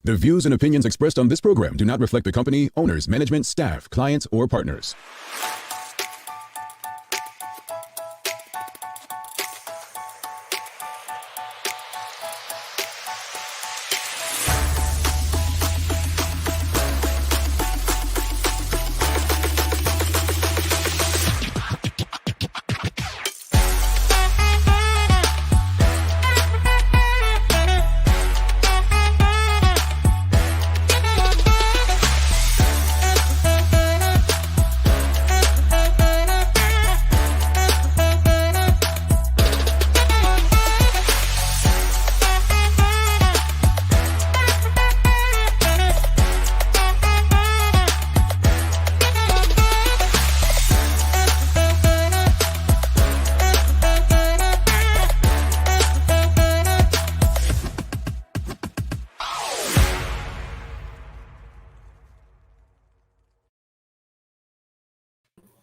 The views and opinions expressed on this program do not reflect the company, owners, management, staff, clients, or partners.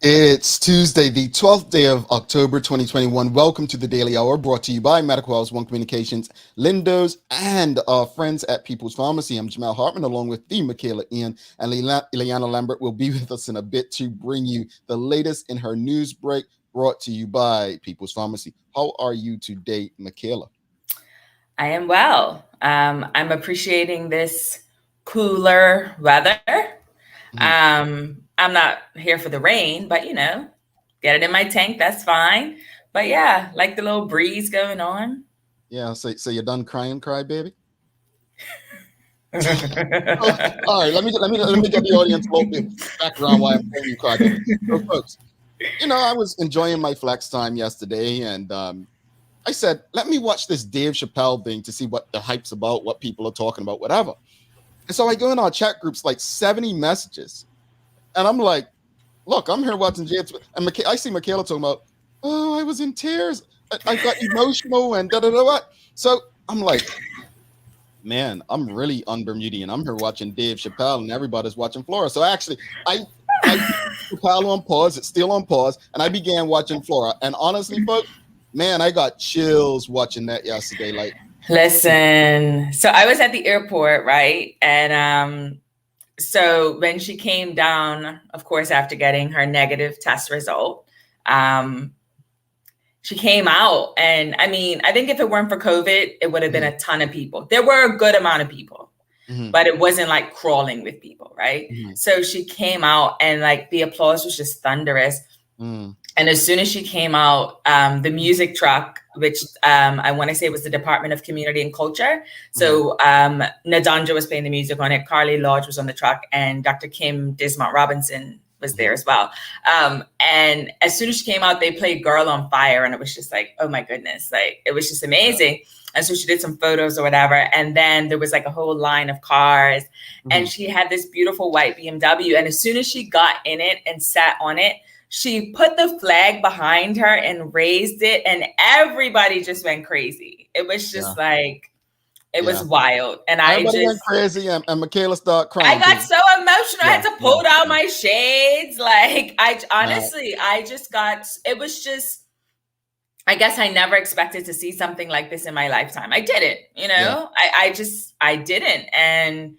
It's Tuesday, the 12th day of October 2021. Welcome to the Daily Hour, brought to you by Medical House One Communications, Lindo's, and our friends at People's Pharmacy. I'm Jamal Hartman, along with the Michaela Ian, and Ileana Lambert will be with us in a bit to bring you the latest in her news break, brought to you by People's Pharmacy. How are you today, Michaela? I am well. I'm appreciating this cooler weather. I'm not here for the rain, but get it in my tank. That's fine. But yeah, like the little breeze going on. Yeah. So you're done crying, cry baby? All right. Let me get the audience a little bit background why I'm calling you cry baby. So folks, I was enjoying my flex time yesterday, and I said, let me watch this Dave Chappelle thing to see what the hype's about, what people are talking about, whatever. And so I go in our chat groups, like 70 messages. And I'm like, look, I'm here watching Jay. And I see Michaela talking about, oh, I was in tears. I got emotional and da-da-da-da. So I'm like, man, I'm really un-Bermudian. I'm here watching Dave Chappelle and everybody's watching Flora. So actually, I Chappelle on pause. It's still on pause. And I began watching Flora. And honestly, folks, man, I got chills watching that yesterday. Like, listen, so I was at the airport, right? And so when she came down, of course, after getting her negative test result, she came out. And I mean, I think if it weren't for COVID, it would have been a ton of people. There were a good amount of people, but it wasn't like crawling with people, right? So she came out and like the applause was just thunderous. And as soon as she came out, the music truck, which I want to say was the Department of Community and Culture. So Nadanja was playing the music on it. Carly Lodge was on the truck, and Dr. Kim Dismont Robinson was there as well. And as soon as she came out, they played Girl on Fire. And it was just like, oh my goodness, like it was just amazing. And so she did some photos or whatever. And then there was like a whole line of cars. And she had this beautiful white BMW. And as soon as she got in it and sat on it, she put the flag behind her and raised it, and everybody just went crazy. It was just like, it was wild. And everybody went crazy, and Michaela started crying. I got so emotional. I had to pull down my shades. Like, I honestly, it was just, I guess I never expected to see something like this in my lifetime. I didn't, I didn't. And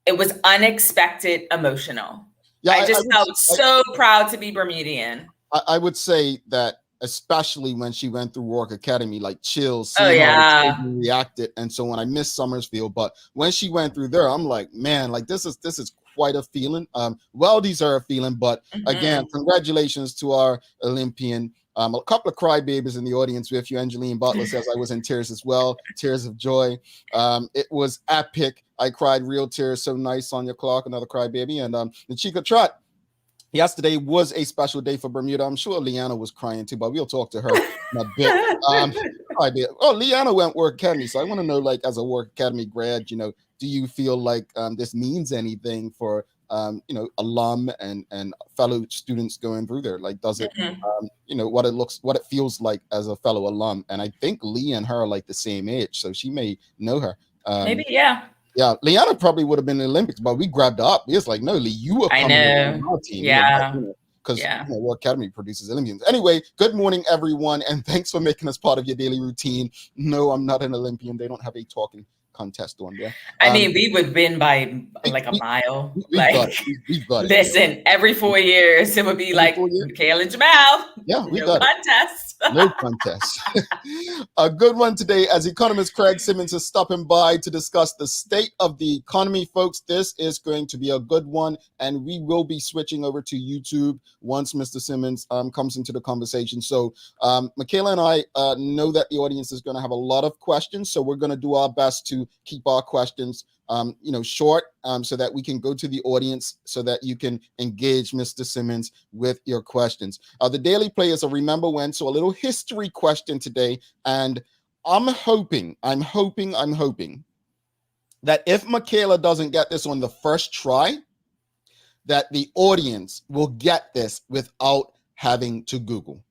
it was unexpected emotional. Yeah, I just felt so proud to be Bermudian. I would say that, especially when she went through Rourke Academy, like chills. How the children reacted, and so when I missed Summersfield, but when she went through there, I'm like, man, like this is quite a feeling. Well-deserved feeling, but again, congratulations to our Olympian. A couple of crybabies in the audience with you. Angeline Butler says I was in tears as well, tears of joy. It was epic. I cried real tears. So nice, Sonia Clark, another crybaby, and the Chica Trot. Yesterday was a special day for Bermuda. I'm sure Leanna was crying too, but we'll talk to her in a bit. Leanna went Work Academy, so I want to know, like, as a Work Academy grad, do you feel like this means anything for alum and fellow students going through there? Like, does it, what it feels like as a fellow alum? And I think Lee and her are like the same age, so she may know her. Maybe, yeah. Yeah, Leanna probably would have been in the Olympics, but we grabbed her up. It's like, no, Lee, you were coming on our team. Yeah. Because World Academy produces Olympians. Anyway, good morning, everyone, and thanks for making us part of your daily routine. No, I'm not an Olympian. They don't have a talking contest one there. I mean, we would win by like a mile. We've got it. We've got it. Listen, every 4 years it would be like Mikhail and Jamal. Yeah, we no got contest. it. No contest. A good one today as Economist Craig Simmons is stopping by to discuss the state of the economy, folks. This is going to be a good one, and we will be switching over to YouTube once Mr. Simmons comes into the conversation. So Michaela and I know that the audience is going to have a lot of questions, so we're going to do our best to keep our questions short, so that we can go to the audience so that you can engage Mr. Simmons with your questions. The Daily Play is a remember when, so a little history question today, and I'm hoping that if Michaela doesn't get this on the first try, that the audience will get this without having to Google.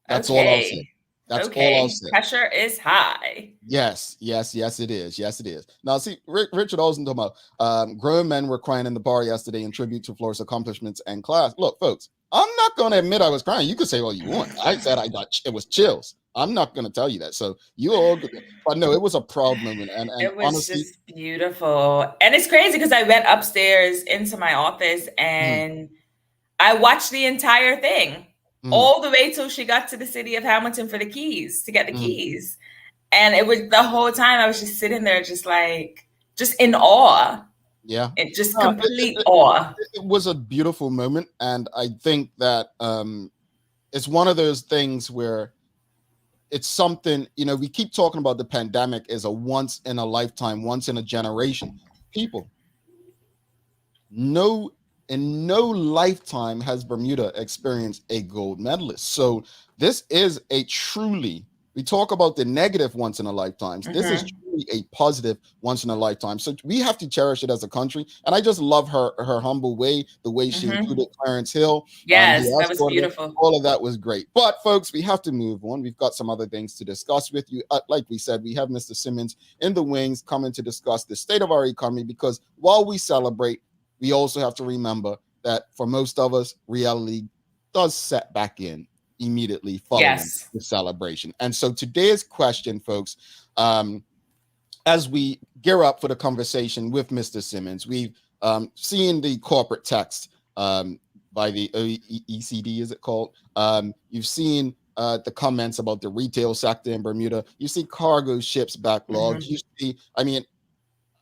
That's all I'll say. That's all I'll say. Pressure is high. Yes, it is. Yes, it is. Now, see, Richard Olsen talking about grown men were crying in the bar yesterday in tribute to Flora's accomplishments and class. Look, folks, I'm not going to admit I was crying. You can say all you want. I said it was chills. I'm not going to tell you that. So you all, but no, it was a proud moment. And it was honestly, just beautiful. And it's crazy because I went upstairs into my office and I watched the entire thing. All the way till she got to the city of Hamilton for the keys, to get the keys. And it was the whole time I was just sitting there just in awe. Yeah. It just complete awe. It was a beautiful moment. And I think that it's one of those things where it's something, we keep talking about the pandemic as a once in a lifetime, once in a generation. People, in no lifetime has Bermuda experienced a gold medalist. So this is a truly, we talk about the negative once in a lifetime. This is truly a positive once in a lifetime. So we have to cherish it as a country. And I just love her humble way, the way she included Clarence Hill. Yes, that was beautiful. All of that was great. But folks, we have to move on. We've got some other things to discuss with you. Like we said, we have Mr. Simmons in the wings coming to discuss the state of our economy, because while we celebrate, we also have to remember that for most of us, reality does set back in immediately following the celebration. And so today's question, folks, as we gear up for the conversation with Mr. Simmons, we've seen the corporate text by the OECD, is it called? You've seen the comments about the retail sector in Bermuda. You see cargo ships backlogged. You see,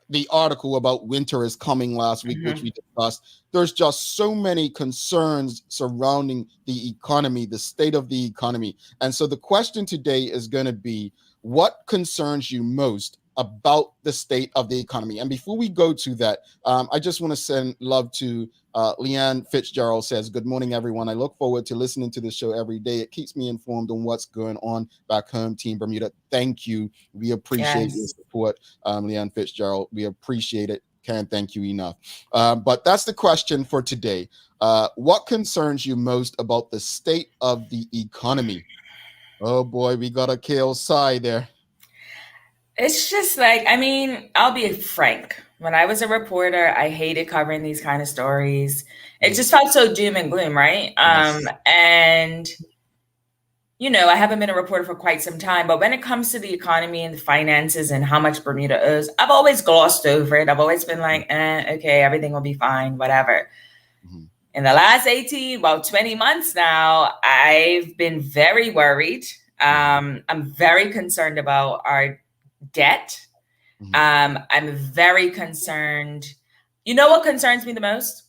the article about winter is coming last week, which we discussed. There's just so many concerns surrounding the economy, the state of the economy. And so the question today is going to be, what concerns you most about the state of the economy? And before we go to that, I just want to send love to Leanne Fitzgerald. Says, good morning, everyone. I look forward to listening to the show every day. It keeps me informed on what's going on back home, Team Bermuda. Thank you. We appreciate your support, Leanne Fitzgerald. We appreciate it. Can't thank you enough. But that's the question for today. What concerns you most about the state of the economy? Oh boy, we got a Kale sigh there. It's just I'll be frank. When I was a reporter, I hated covering these kind of stories. It just felt so doom and gloom, right? And, I haven't been a reporter for quite some time, but when it comes to the economy and the finances and how much Bermuda owes, I've always glossed over it. I've always been like, okay, everything will be fine, whatever. In the last 20 months now, I've been very worried. I'm very concerned about our debt. I'm very concerned. You know what concerns me the most?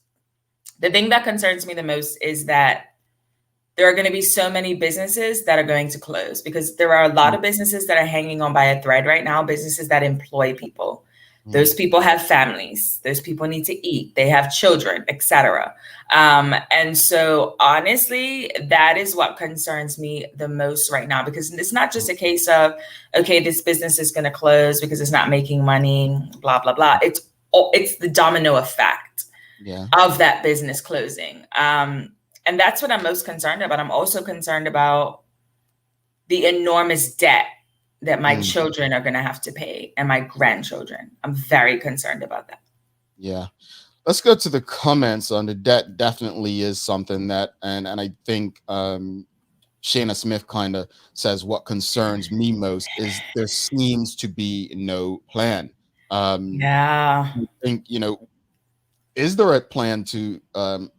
The thing that concerns me the most is that there are going to be so many businesses that are going to close, because there are a lot of businesses that are hanging on by a thread right now, businesses that employ people. Those people have families. Those people need to eat. They have children, etc. And so honestly, that is what concerns me the most right now, because it's not just a case of, okay, this business is going to close because it's not making money, blah, blah, blah. It's the domino effect of that business closing. And that's what I'm most concerned about. I'm also concerned about the enormous debt that my children are going to have to pay, and my grandchildren. I'm very concerned about that. Yeah. Let's go to the comments on the debt. Definitely is something that, and I think Shayna Smith kind of says, what concerns me most is there seems to be no plan. Yeah. I think, is there a plan to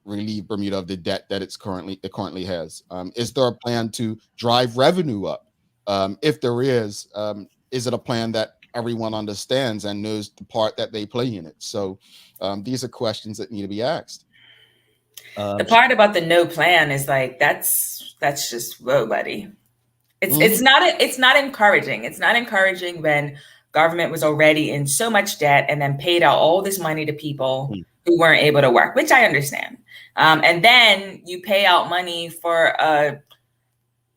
relieve Bermuda of the debt that it currently has? Is there a plan to drive revenue up? If there is it a plan that everyone understands and knows the part that they play in it? So these are questions that need to be asked. The part about the no plan is like that's just whoa, buddy. It's not encouraging. It's not encouraging when government was already in so much debt and then paid out all this money to people who weren't able to work, which I understand. And then you pay out money for a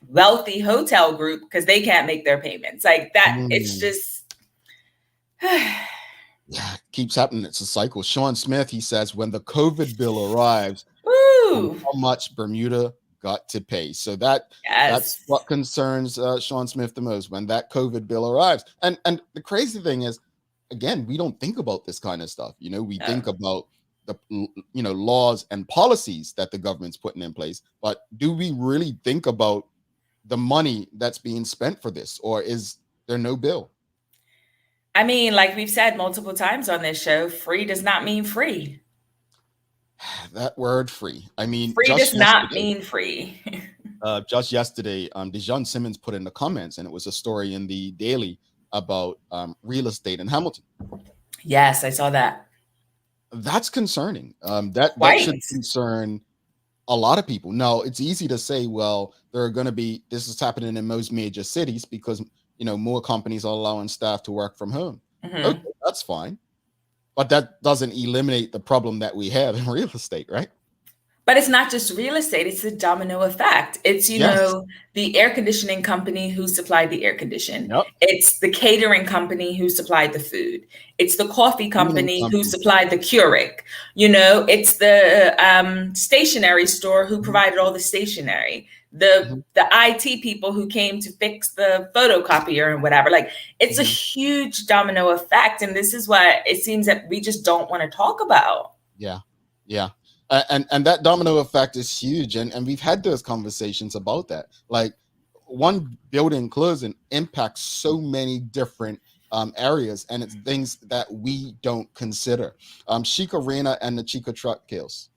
wealthy hotel group because they can't make their payments. Like that, it's just yeah, it keeps happening. It's a cycle. Sean Smith, he says, when the COVID bill arrives, how much Bermuda got to pay. So that's what concerns Sean Smith the most, when that COVID bill arrives. And the crazy thing is, again, we don't think about this kind of stuff. We think about the laws and policies that the government's putting in place, but do we really think about the money that's being spent for this, or is there no bill? I mean, like we've said multiple times on this show, free does not mean free. That word free. I mean, free does not mean free. Just yesterday, Dijon Simmons put in the comments, and it was a story in the Daily about real estate in Hamilton. Yes, I saw that. That's concerning. That should concern a lot of people. Now, it's easy to say, well, this is happening in most major cities because, more companies are allowing staff to work from home. Okay, that's fine. But that doesn't eliminate the problem that we have in real estate, right? But it's not just real estate, it's a domino effect. It's, the air conditioning company who supplied the air condition. Yep. It's the catering company who supplied the food. It's the coffee company who supplied the Keurig. It's the stationery store who provided all the stationery. The IT people who came to fix the photocopier and whatever. Like, it's a huge domino effect. And this is what it seems that we just don't want to talk about. Yeah. And that domino effect is huge. And we've had those conversations about that. Like, one building closing impacts so many different areas, and it's things that we don't consider. Chica Reyna and the Chica Truck kills.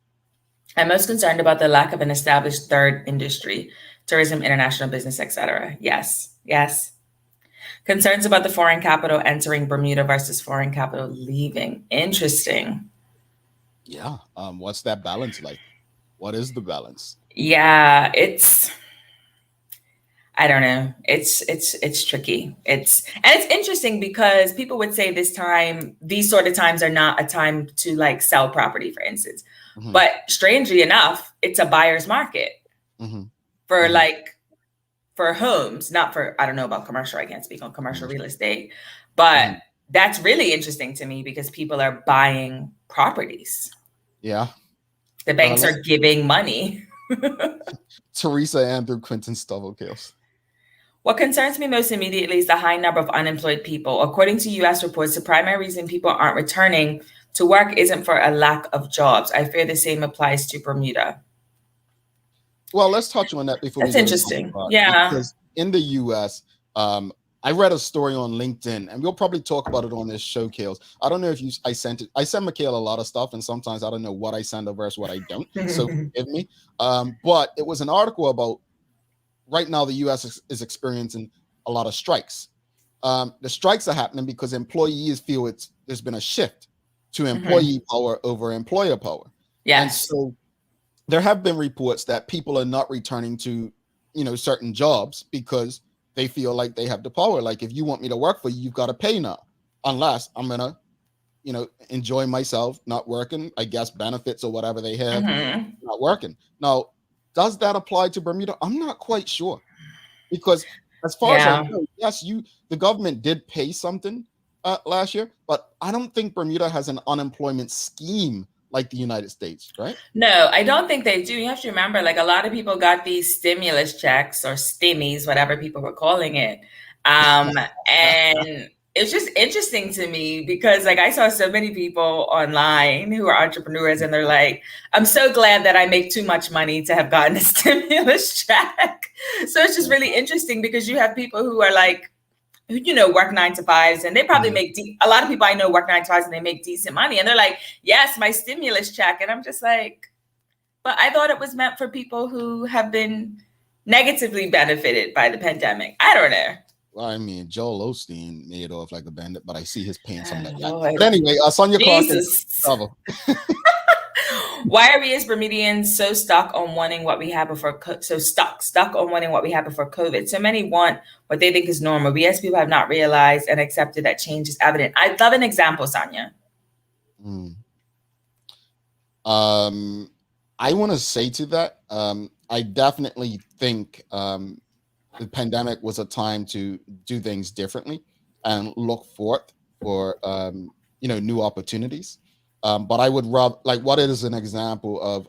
I'm most concerned about the lack of an established third industry, tourism, international business, etc. Yes. Concerns about the foreign capital entering Bermuda versus foreign capital leaving. Interesting. Yeah. What's that balance like? What is the balance? Yeah, I don't know. It's tricky. It's interesting because people would say these sort of times are not a time to like sell property, for instance. But strangely enough, it's a buyer's market for homes, not for, I don't know about commercial. I can't speak on commercial real estate, but that's really interesting to me because people are buying properties. Yeah. The banks are giving money. Teresa Andrew Quinton Stubblekill. What concerns me most immediately is the high number of unemployed people. According to U.S. reports, the primary reason people aren't returning to work isn't for a lack of jobs. I fear the same applies to Bermuda. Well, let's touch on that before. That's interesting. Yeah. Because in the U.S., I read a story on LinkedIn, and we'll probably talk about it on this show, Kales. I don't know if I sent it. I send Mikhail a lot of stuff, and sometimes I don't know what I send her versus what I don't. So forgive me. But it was an article about right now the U.S. is experiencing a lot of strikes. The strikes are happening because employees feel there's been a shift to employee power over employer power. Yes. And so there have been reports that people are not returning to, certain jobs because they feel like they have the power. Like, if you want me to work for you, you've got to pay now, unless I'm going to, enjoy myself, not working, I guess benefits or whatever they have, not working. Now, does that apply to Bermuda? I'm not quite sure, because as far as I know, yes, the government did pay something last year, but I don't think Bermuda has an unemployment scheme like the United States, right? No, I don't think they do. You have to remember, like, a lot of people got these stimulus checks or stimmies, whatever people were calling it. And it's just interesting to me because like I saw so many people online who are entrepreneurs and they're like, I'm so glad that I make too much money to have gotten a stimulus check. So it's just really interesting because you have people who are like, you know, work 9 to 5s and they probably make a lot of people I know work 9 to 5s and they make decent money and they're like, yes, my stimulus check. And I'm just like, but I thought it was meant for people who have been negatively benefited by the pandemic. I don't know. Well, I mean, Joel Osteen made off like a bandit, but I see his pain something like that. Lord. But anyway, Sonia Clark. Why are we as Bermudians so stuck on wanting what we had before? Stuck on wanting what we had before COVID. So many want what they think is normal. We as people have not realized and accepted that change is evident. I'd love an example, Sonia. I want to say to that, I definitely think the pandemic was a time to do things differently and look forth for new opportunities. But I would rather, like, what is an example of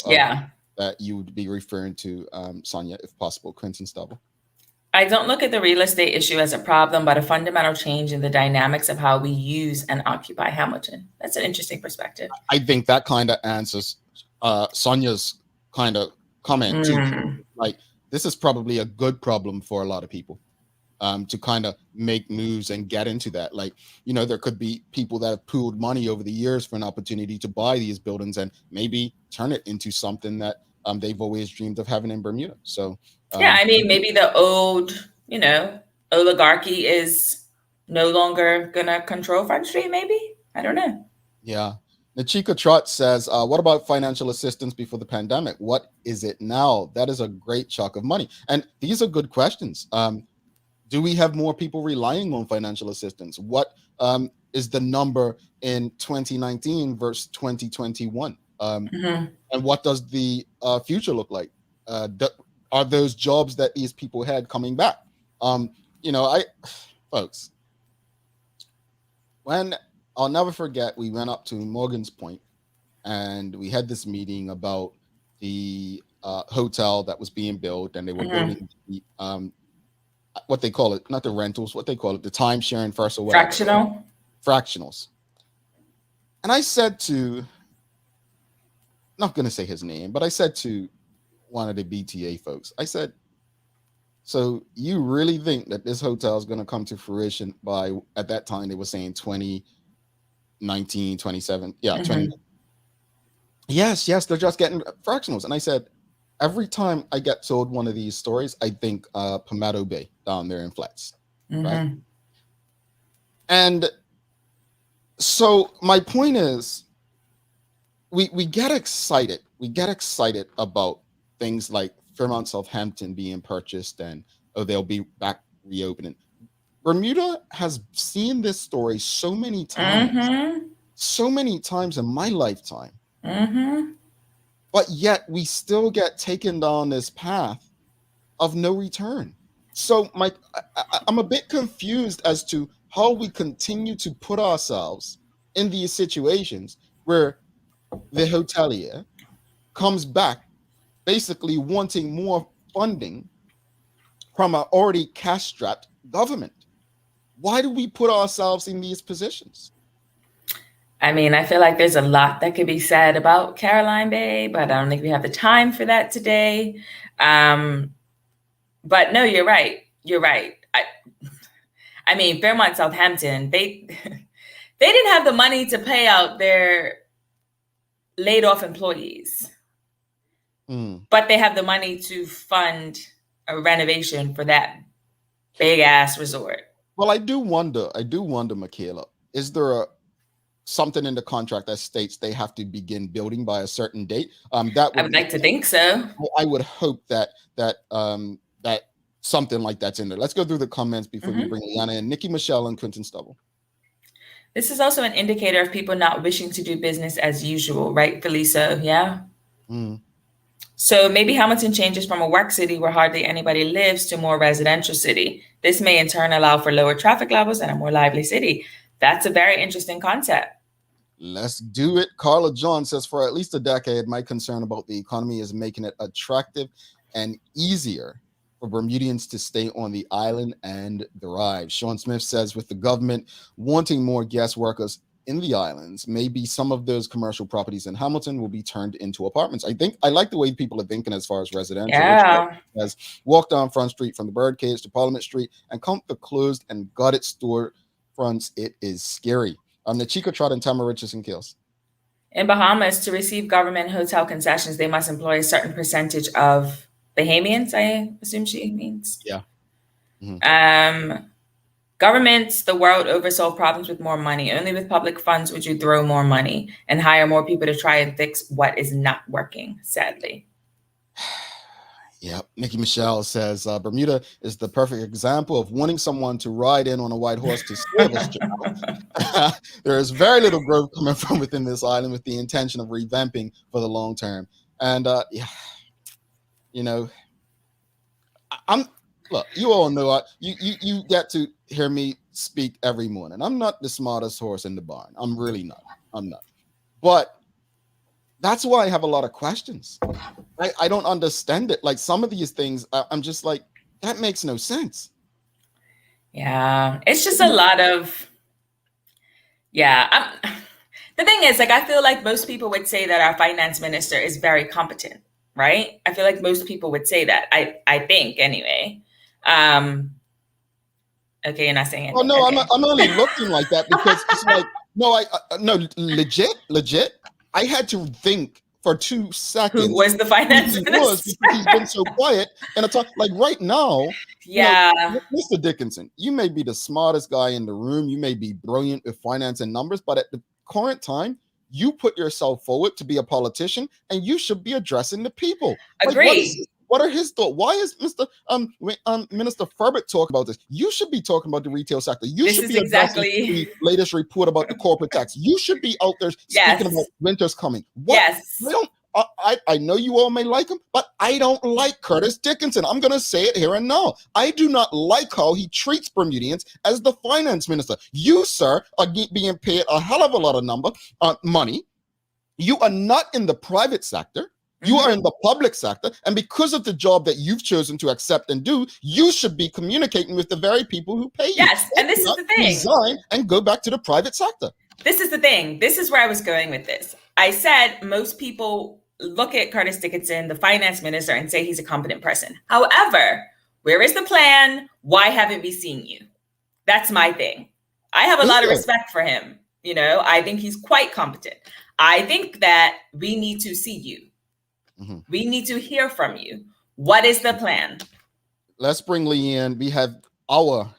that you would be referring to, Sonia, if possible? Quentin Stubble. I don't look at the real estate issue as a problem, but a fundamental change in the dynamics of how we use and occupy Hamilton. That's an interesting perspective. I think that kind of answers Sonia's kind of comment too. Like, this is probably a good problem for a lot of people to kind of make moves and get into that. Like, you know, there could be people that have pooled money over the years for an opportunity to buy these buildings and maybe turn it into something that they've always dreamed of having in Bermuda. So yeah, I mean, maybe the old, oligarchy is no longer gonna control Front Street. Maybe, I don't know. Yeah. Nachika Trot says, what about financial assistance before the pandemic? What is it now? That is a great chunk of money. And these are good questions. Do we have more people relying on financial assistance? What is the number in 2019 versus 2021? And what does the future look like? Are those jobs that these people had coming back? Folks, I'll never forget, we went up to Morgan's Point and we had this meeting about the hotel that was being built, and they were building the, what they call it, not the rentals, what they call it, the time sharing first or whatever. Fractionals. And I said to, not going to say his name, but I said to one of the BTA folks, I said, so you really think that this hotel is going to come to fruition by, at that time they were saying 2019, 27. Yeah. 20. Yes. They're just getting fractionals. And I said, every time I get told one of these stories, I think Palmetto Bay down there in Flats. Right. And so my point is, we get excited. We get excited about things like Fairmont Southampton being purchased and they'll be back reopening. Bermuda has seen this story so many times in my lifetime. But yet we still get taken down this path of no return. So I'm a bit confused as to how we continue to put ourselves in these situations where the hotelier comes back basically wanting more funding from an already cash-strapped government. Why do we put ourselves in these positions? I mean, I feel like there's a lot that could be said about Caroline Bay, but I don't think we have the time for that today. But no, you're right. I mean, Fairmont Southampton, they didn't have the money to pay out their laid off employees, but they have the money to fund a renovation for that big ass resort. Well, I do wonder, Michaela, is there something in the contract that states they have to begin building by a certain date? I would like to think so. I would hope that something like that's in there. Let's go through the comments before we bring Liana in. Nikki Michelle and Quentin Stubble. This is also an indicator of people not wishing to do business as usual, rightfully so. Yeah. So maybe Hamilton changes from a work city where hardly anybody lives to more residential city. This may in turn allow for lower traffic levels and a more lively city. That's a very interesting concept. Let's do it. Carla John says, for at least a decade, my concern about the economy is making it attractive and easier for Bermudians to stay on the island and thrive. Sean Smith says with the government wanting more guest workers in the islands, maybe some of those commercial properties in Hamilton will be turned into apartments. I like the way people are thinking as far as residential. Yeah. As walk down Front Street from the Birdcage to Parliament Street and count the closed and gutted store fronts. It is scary. The Chico Trot and Tamara Richardson Kills. In Bahamas, to receive government hotel concessions, they must employ a certain percentage of Bahamians, I assume she means. Yeah. Governments the world over solve problems with more money. Only with public funds would you throw more money and hire more people to try and fix what is not working, sadly. Yeah, Nikki Michelle says Bermuda is the perfect example of wanting someone to ride in on a white horse to save us. There is very little growth coming from within this island with the intention of revamping for the long term. And look, you all know you get to hear me speak every morning. I'm not the smartest horse in the barn. I'm really not. I'm not. But that's why I have a lot of questions. I don't understand it. Like some of these things, I'm just like, that makes no sense. Yeah, it's just a lot of, the thing is, like, I feel like most people would say that our finance minister is very competent, right? I feel like most people would say that. I think anyway. Okay, you're not saying anything. Oh no, okay. I'm only looking like that because it's like, no, legit. I had to think for 2 seconds. Who was the finance minister? Because he's been so quiet. And it's like right now, Mr. Dickinson, you may be the smartest guy in the room. You may be brilliant with finance and numbers, but at the current time, you put yourself forward to be a politician, and you should be addressing the people. Agree. What are his thoughts? Why is Minister Furbert talking about this? You should be talking about the retail sector. You should be addressing the latest report about the corporate tax. You should be out there speaking about winter's coming. Yes. I know you all may like him, but I don't like Curtis Dickinson. I'm going to say it here and now. I do not like how he treats Bermudians as the finance minister. You, sir, are being paid a hell of a lot of money. You are not in the private sector. You are in the public sector, and because of the job that you've chosen to accept and do, you should be communicating with the very people who pay you. Yes, and this is the thing. Resign and go back to the private sector. This is the thing. This is where I was going with this. I said most people look at Curtis Dickinson, the finance minister, and say he's a competent person. However, where is the plan? Why haven't we seen you? That's my thing. I have a lot of respect for him. You know, I think he's quite competent. I think that we need to see you. We need to hear from you. What is the plan? Let's bring Lee in. We have our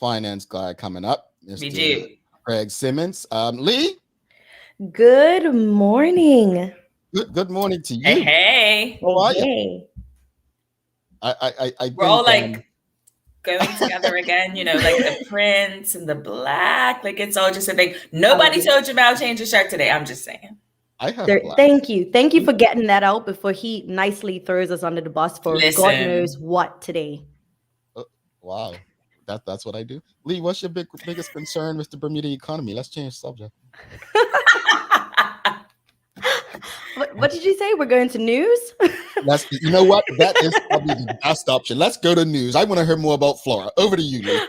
finance guy coming up. Mr. Craig Simmons. Lee? Good morning. Good morning to you. Hey. How are you? Hey. I We're all like going together again, you know, like the prince and the black. Like it's all just a thing. Nobody told Jamal change his shirt today. I'm just saying. I have Thank you for getting that out before he nicely throws us under the bus for God knows what today. Wow, that's what I do. Lee, what's your biggest concern with the Bermuda economy? Let's change the subject. What did you say? We're going to news? You know what? That is probably the best option. Let's go to news. I want to hear more about Flora. Over to you, Lee.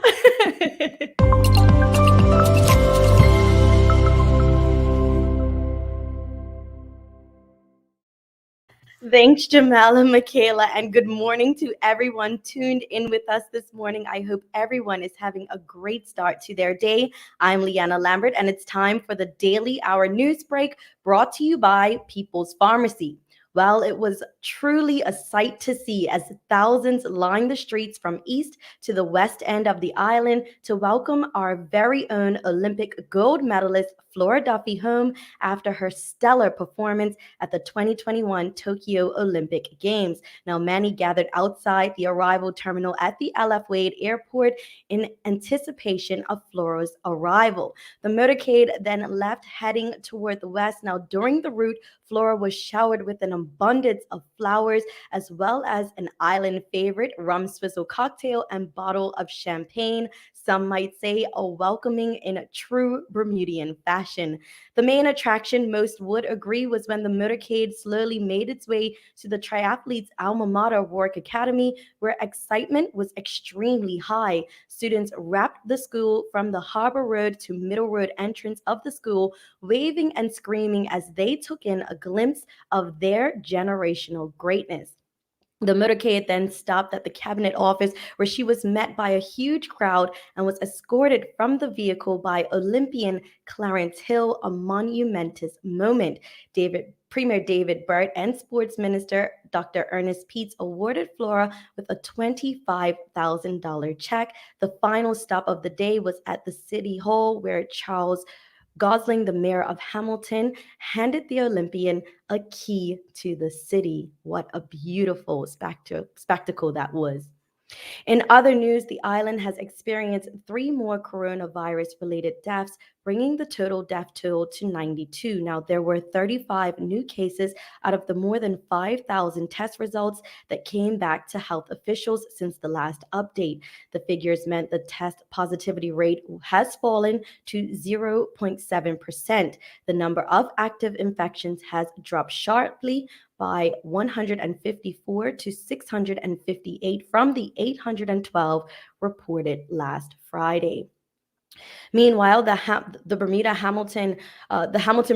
Thanks, Jamal and Michaela, and good morning to everyone tuned in with us this morning. I hope everyone is having a great start to their day. I'm Leanna Lambert, and it's time for the Daily Hour News Break brought to you by People's Pharmacy. Well, it was truly a sight to see as thousands lined the streets from east to the west end of the island to welcome our very own Olympic gold medalist Flora Duffy home after her stellar performance at the 2021 Tokyo Olympic Games. Now, many gathered outside the arrival terminal at the LF Wade Airport in anticipation of Flora's arrival. The motorcade then left heading toward the west. Now, during the route, Flora was showered with an abundance of flowers, as well as an island favorite rum swizzle cocktail and bottle of champagne. Some might say a welcoming in a true Bermudian fashion. The main attraction, most would agree, was when the motorcade slowly made its way to the triathletes' alma mater, Warwick Academy, where excitement was extremely high. Students wrapped the school from the Harbor Road to Middle Road entrance of the school, waving and screaming as they took in a glimpse of their generational greatness. The motorcade then stopped at the cabinet office, where she was met by a huge crowd and was escorted from the vehicle by Olympian Clarence Hill, a monumentous moment. Premier David Burt and Sports Minister Dr. Ernest Peets awarded Flora with a $25,000 check. The final stop of the day was at the City Hall, where Charles Gosling, the mayor of Hamilton, handed the Olympian a key to the city. What a beautiful spectacle that was. In other news, the island has experienced 3 more coronavirus-related deaths, bringing the total death toll to 92. Now, there were 35 new cases out of the more than 5,000 test results that came back to health officials since the last update. The figures meant the test positivity rate has fallen to 0.7%. The number of active infections has dropped sharply by 154 to 658 from the 812 reported last Friday. Meanwhile, the Hamilton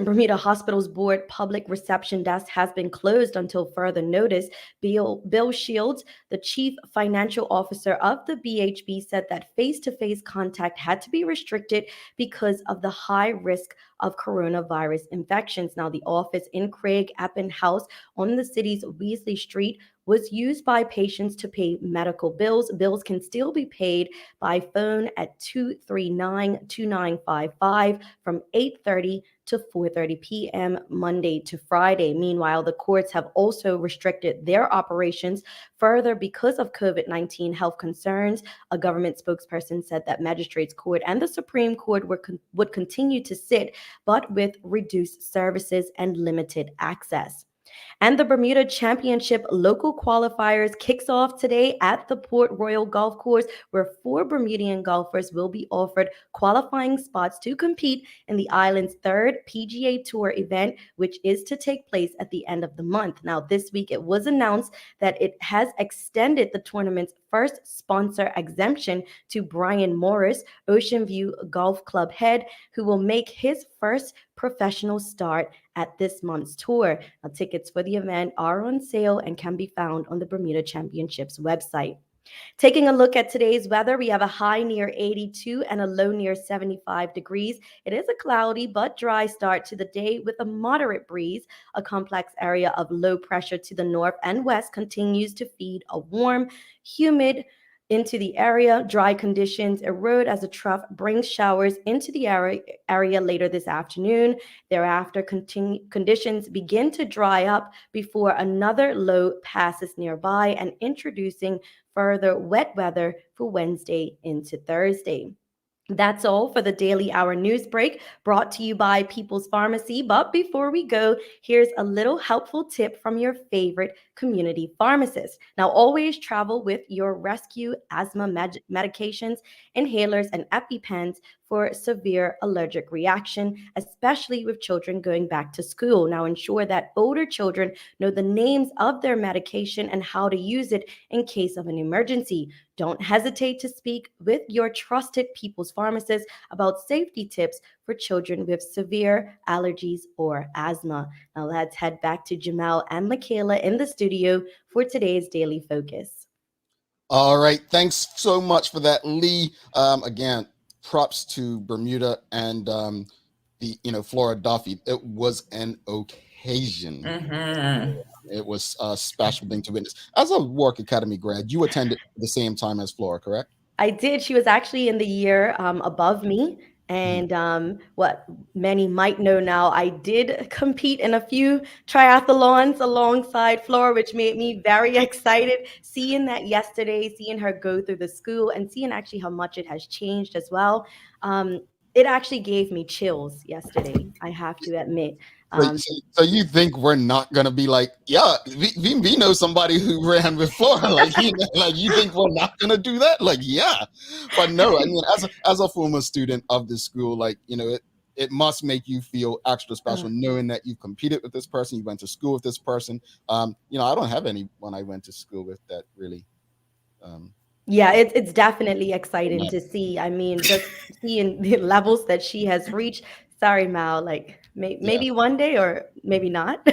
Bermuda Hospitals Board public reception desk has been closed until further notice. Bill Shields, the chief financial officer of the BHB, said that face-to-face contact had to be restricted because of the high risk of coronavirus infections. Now, the office in Craig Eppin House on the city's Weasley Street was used by patients to pay medical bills. Bills can still be paid by phone at 239-2955 from 8:30 to 4:30 p.m. Monday to Friday. Meanwhile, the courts have also restricted their operations further because of COVID-19 health concerns. A government spokesperson said that Magistrates Court and the Supreme Court would continue to sit, but with reduced services and limited access. And the Bermuda Championship local qualifiers kicks off today at the Port Royal Golf Course, where 4 Bermudian golfers will be offered qualifying spots to compete in the island's 3rd PGA Tour event, which is to take place at the end of the month. Now, this week it was announced that it has extended the tournament's first sponsor exemption to Brian Morris, Ocean View Golf Club head, who will make his first professional start at this month's tour. Now, tickets for the event are on sale and can be found on the Bermuda Championships website. Taking a look at today's weather, we have a high near 82 and a low near 75 degrees. It is a cloudy but dry start to the day with a moderate breeze. A complex area of low pressure to the north and west continues to feed a warm, humid into the area. Dry conditions erode as a trough brings showers into the area later this afternoon. Thereafter, conditions begin to dry up before another low passes nearby and introducing further wet weather for Wednesday into Thursday. That's all for the Daily Hour News Break, brought to you by People's Pharmacy. But before we go, here's a little helpful tip from your favorite community pharmacist. Now, always travel with your rescue asthma medications, inhalers, and EpiPens for severe allergic reaction, especially with children going back to school. Now, ensure that older children know the names of their medication and how to use it in case of an emergency. Don't hesitate to speak with your trusted People's Pharmacist about safety tips for children with severe allergies or asthma. Now let's head back to Jamel and Michaela in the studio for today's Daily Focus. All right. Thanks so much for that, Lee. Again, props to Bermuda and Flora Duffy. It was an occasion. Mm-hmm. It was a special thing to witness. As a Warwick Academy grad, you attended the same time as Flora, correct? I did. She was actually in the year above me. And what many might know now, I did compete in a few triathlons alongside Flora, which made me very excited. Seeing that yesterday, seeing her go through the school and seeing actually how much it has changed as well. It actually gave me chills yesterday, I have to admit. So you think we're not gonna be like, yeah, we know somebody who ran before, like you think we're not gonna do that? Like, yeah, but no, I mean, as a former student of this school, like, it must make you feel extra special knowing that you've competed with this person, you went to school with this person. I don't have anyone I went to school with that really. Yeah, it's definitely exciting to see. I mean, just seeing the levels that she has reached. Sorry, Mal, like maybe one day or maybe not.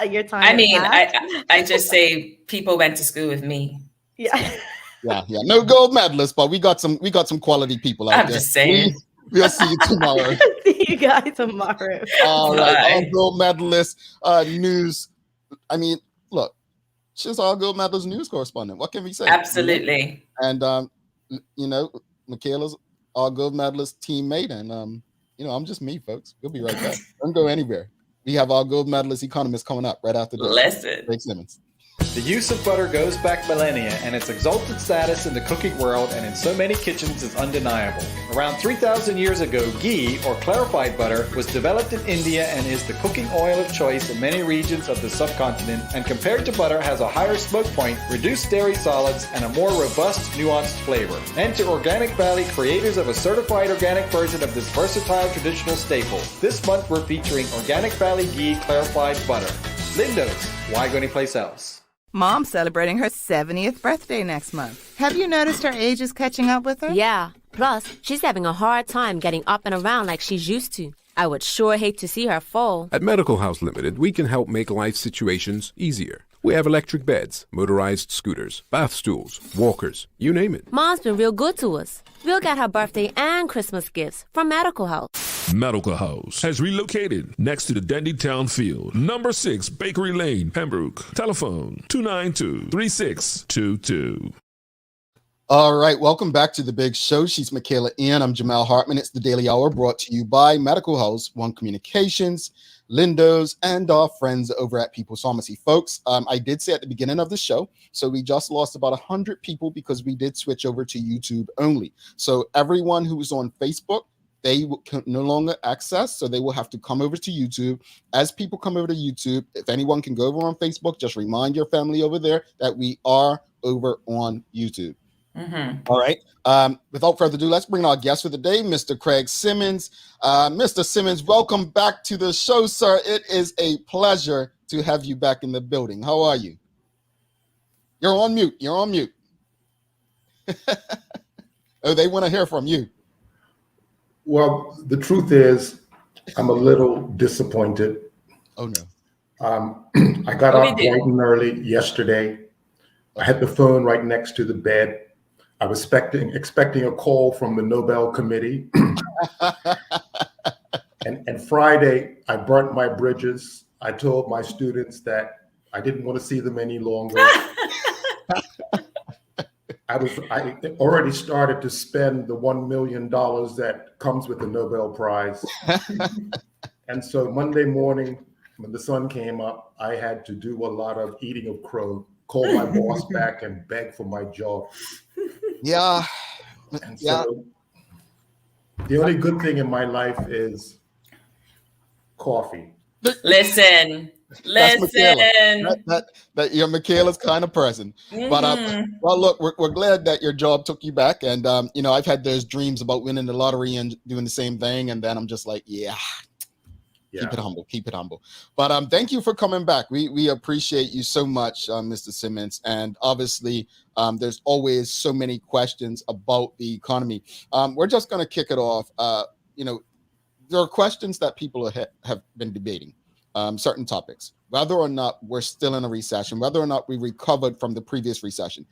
Your time. I mean, I just say people went to school with me. Yeah. Yeah. No gold medalists, but we got some quality people out there. I'm just saying. We'll see you tomorrow. See you guys tomorrow. All right, all gold medalist news. I mean, look, she's our gold medalist news correspondent. What can we say? Absolutely. And Michaela's our gold medalist teammate, and I'm just me, folks. We'll be right back. Don't go anywhere. We have our gold medalist economist coming up right after this. Listen. Craig Simmons. The use of butter goes back millennia, and its exalted status in the cooking world and in so many kitchens is undeniable. Around 3,000 years ago, ghee, or clarified butter, was developed in India and is the cooking oil of choice in many regions of the subcontinent, and compared to butter has a higher smoke point, reduced dairy solids, and a more robust, nuanced flavor. And to Organic Valley, creators of a certified organic version of this versatile traditional staple. This month we're featuring Organic Valley Ghee Clarified Butter. Lindo's, why go anyplace else? Mom's celebrating her 70th birthday next month. Have you noticed her age is catching up with her? Yeah. Plus, she's having a hard time getting up and around like she's used to. I would sure hate to see her fall. At Medical House Limited, we can help make life situations easier. We have electric beds, motorized scooters, bath stools, walkers, you name it. Mom's been real good to us. We'll get her birthday and Christmas gifts from Medical House. Medical House has relocated next to the Dendy Town Field, number 6 Bakery Lane, Pembroke. Telephone 292-3622. All right, welcome back to the big show. She's Michaela Ian. I'm Jamal Hartman. It's the Daily Hour brought to you by Medical House, One Communications, Lindo's, and our friends over at People's Pharmacy. Folks, I did say at the beginning of the show, so we just lost about 100 people because we did switch over to YouTube only. So everyone who's on Facebook, they can no longer access, so they will have to come over to YouTube. As people come over to YouTube, if anyone can go over on Facebook, just remind your family over there that we are over on YouTube. All right. Without further ado, let's bring our guest for the day, Mr. Craig Simmons. Mr. Simmons, welcome back to the show, sir. It is a pleasure to have you back in the building. How are you? You're on mute. Oh, they want to hear from you. Well, the truth is, I'm a little disappointed. Oh, no. I got up bright and early yesterday. I had the phone right next to the bed. I was expecting a call from the Nobel Committee. and Friday, I burnt my bridges. I told my students that I didn't want to see them any longer. I already started to spend the $1 million that comes with the Nobel Prize. And so Monday morning, when the sun came up, I had to do a lot of eating of crow, call my boss back and beg for my job. Yeah. And so the only good thing in my life is coffee. Listen. That your Michaela's kind of person. But well, look, we're glad that your job took you back, and I've had those dreams about winning the lottery and doing the same thing, and then I'm just like, keep it humble. But thank you for coming back. We appreciate you so much, Mr. Simmons, and obviously there's always so many questions about the economy. We're just going to kick it off. There are questions that people have been debating. Certain topics, whether or not we're still in a recession, whether or not we recovered from the previous recession.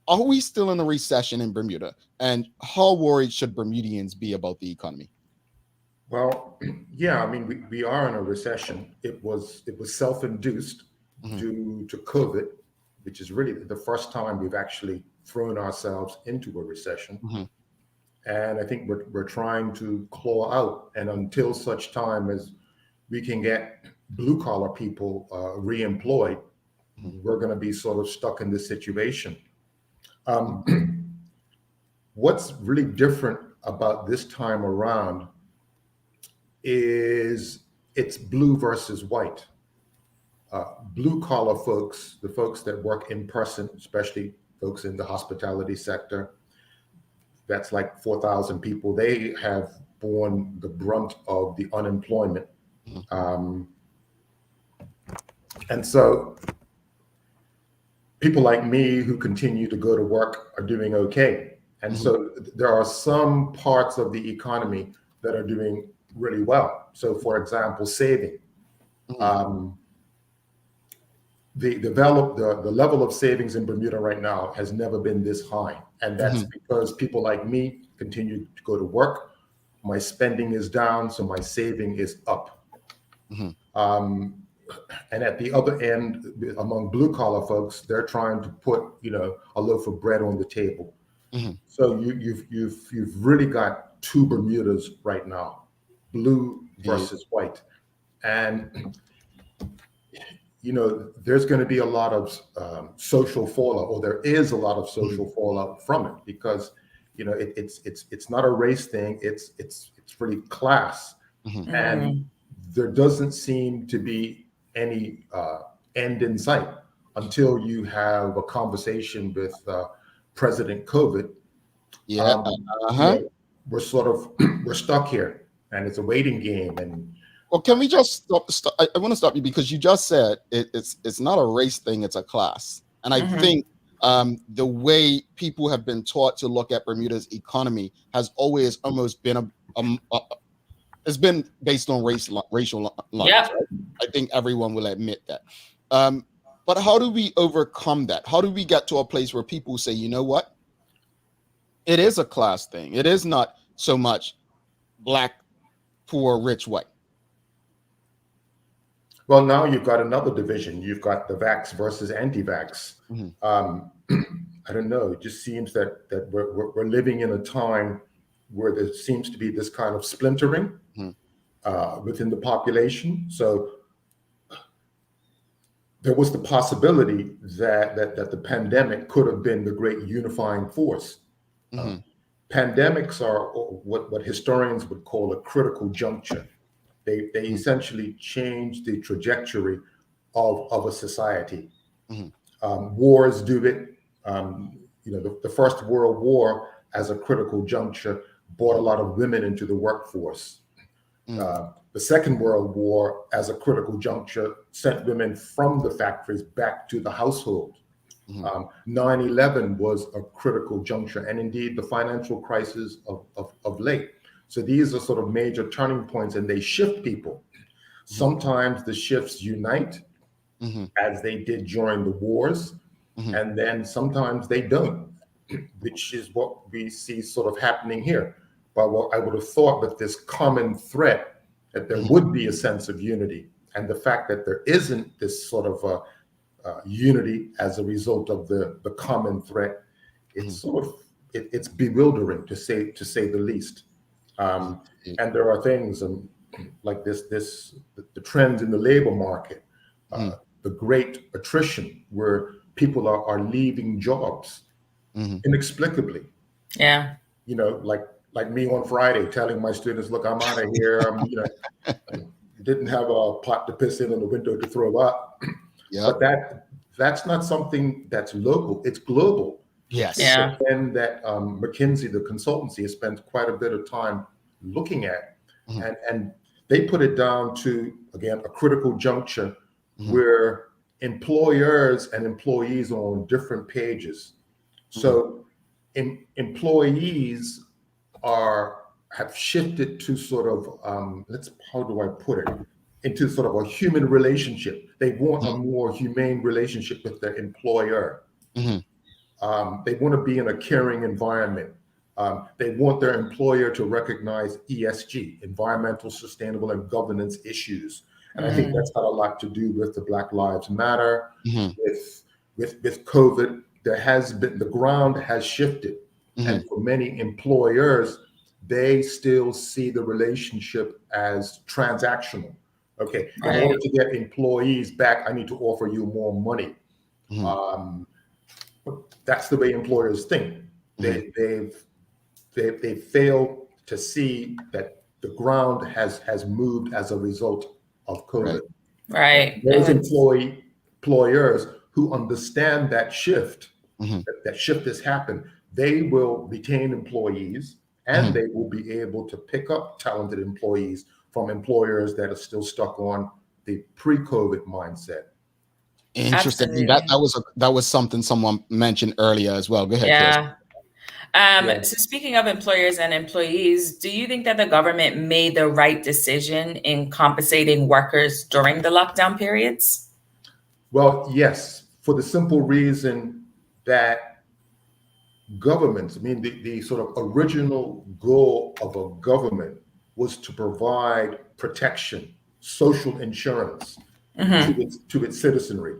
Are we still in a recession in Bermuda? And how worried should Bermudians be about the economy? Well, yeah, I mean, we are in a recession. It was self-induced due to COVID, which is really the first time we've actually thrown ourselves into a recession. And I think we're trying to claw out. And until such time as we can get blue collar people reemployed, we're going to be sort of stuck in this situation. What's really different about this time around is it's blue versus white. Blue collar folks, the folks that work in person, especially folks in the hospitality sector, that's like 4,000 people. They have borne the brunt of the unemployment. And so people like me who continue to go to work are doing okay. And so there are some parts of the economy that are doing really well. So for example, saving. The level of savings in Bermuda right now has never been this high. And that's because people like me continue to go to work. My spending is down, so my saving is up. And at the other end, among blue collar folks, they're trying to put, a loaf of bread on the table. So you've really got two Bermudas right now, blue versus white. And there's going to be a lot of social fallout, or there is a lot of social fallout from it, because it's not a race thing. It's really class, and there doesn't seem to be any end in sight until you have a conversation with President COVID. We're stuck here, and it's a waiting game. And well, can we just stop? I want to stop you because you just said it's not a race thing; it's a class. And I think the way people have been taught to look at Bermuda's economy has always almost been it's been based on racial lines. Yeah. Right? I think everyone will admit that. But how do we overcome that? How do we get to a place where people say, you know what? It is a class thing. It is not so much black, poor, rich, white. Well, now you've got another division. You've got the vax versus anti-vax. I don't know. It just seems that we're living in a time where there seems to be this kind of splintering within the population. So there was the possibility that the pandemic could have been the great unifying force. Pandemics are what historians would call a critical juncture. They essentially change the trajectory of a society. Wars do it. The First World War, as a critical juncture, brought a lot of women into the workforce. The Second World War, as a critical juncture, sent women from the factories back to the household. 9/11 was a critical juncture, and indeed the financial crisis of late. So these are sort of major turning points, and they shift people. Sometimes the shifts unite, as they did during the wars, and then sometimes they don't, which is what we see sort of happening here. But what I would have thought with this common threat, that there would be a sense of unity, and the fact that there isn't this sort of unity as a result of the common threat, it's sort of it's bewildering to say the least. And there are things like the trends in the labor market, the great attrition, where people are leaving jobs inexplicably. Yeah. Like me on Friday, telling my students, "Look, I'm out of here. Didn't have a pot to piss in and a window to throw up." But that's not something that's local. It's global. Yes. Yeah. And that McKinsey, the consultancy, has spent quite a bit of time looking at, and they put it down to, again, a critical juncture where employers and employees are on different pages. So employees have shifted to sort of how do I put it, into sort of a human relationship. They want a more humane relationship with their employer. They want to be in a caring environment. They want their employer to recognize ESG, environmental, sustainable, and governance issues. And I think that's got a lot to do with the Black Lives Matter. With COVID, the ground has shifted. And for many employers, they still see the relationship as transactional. Okay, in order to get employees back, I need to offer you more money. That's the way employers think. They fail to see that the ground has moved as a result of COVID. Right. Those employers who understand that shift, that shift has happened, they will retain employees, and they will be able to pick up talented employees from employers that are still stuck on the pre-COVID mindset. Interesting. That was something someone mentioned earlier as well. Go ahead, Yeah. Yeah. So speaking of employers and employees, do you think that the government made the right decision in compensating workers during the lockdown periods? Well, yes, for the simple reason that governments, the sort of original goal of a government was to provide protection, social insurance to its citizenry.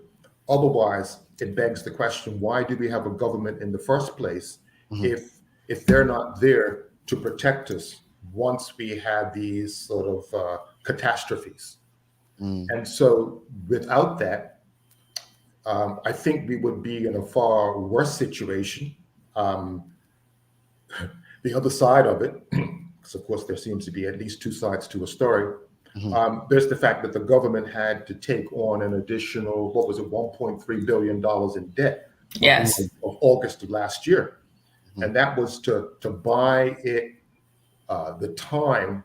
Otherwise, it begs the question, why do we have a government in the first place if they're not there to protect us once we have these sort of catastrophes? And so without that, I think we would be in a far worse situation. The other side of it, because of course there seems to be at least two sides to a story. There's the fact that the government had to take on an additional, what was it, $1.3 billion in debt of August of last year. And that was to buy it the time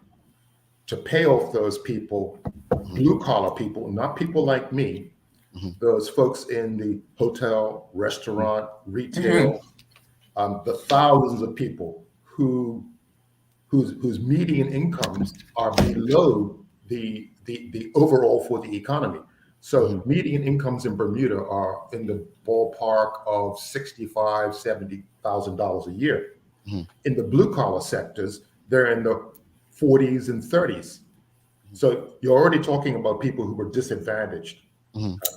to pay off those people, blue collar people, not people like me, those folks in the hotel, restaurant, retail, the thousands of people whose median incomes are below the overall for the economy. So median incomes in Bermuda are in the ballpark of $65,000, $70,000 a year. In the blue collar sectors, they're in the 40s and 30s. So you're already talking about people who were disadvantaged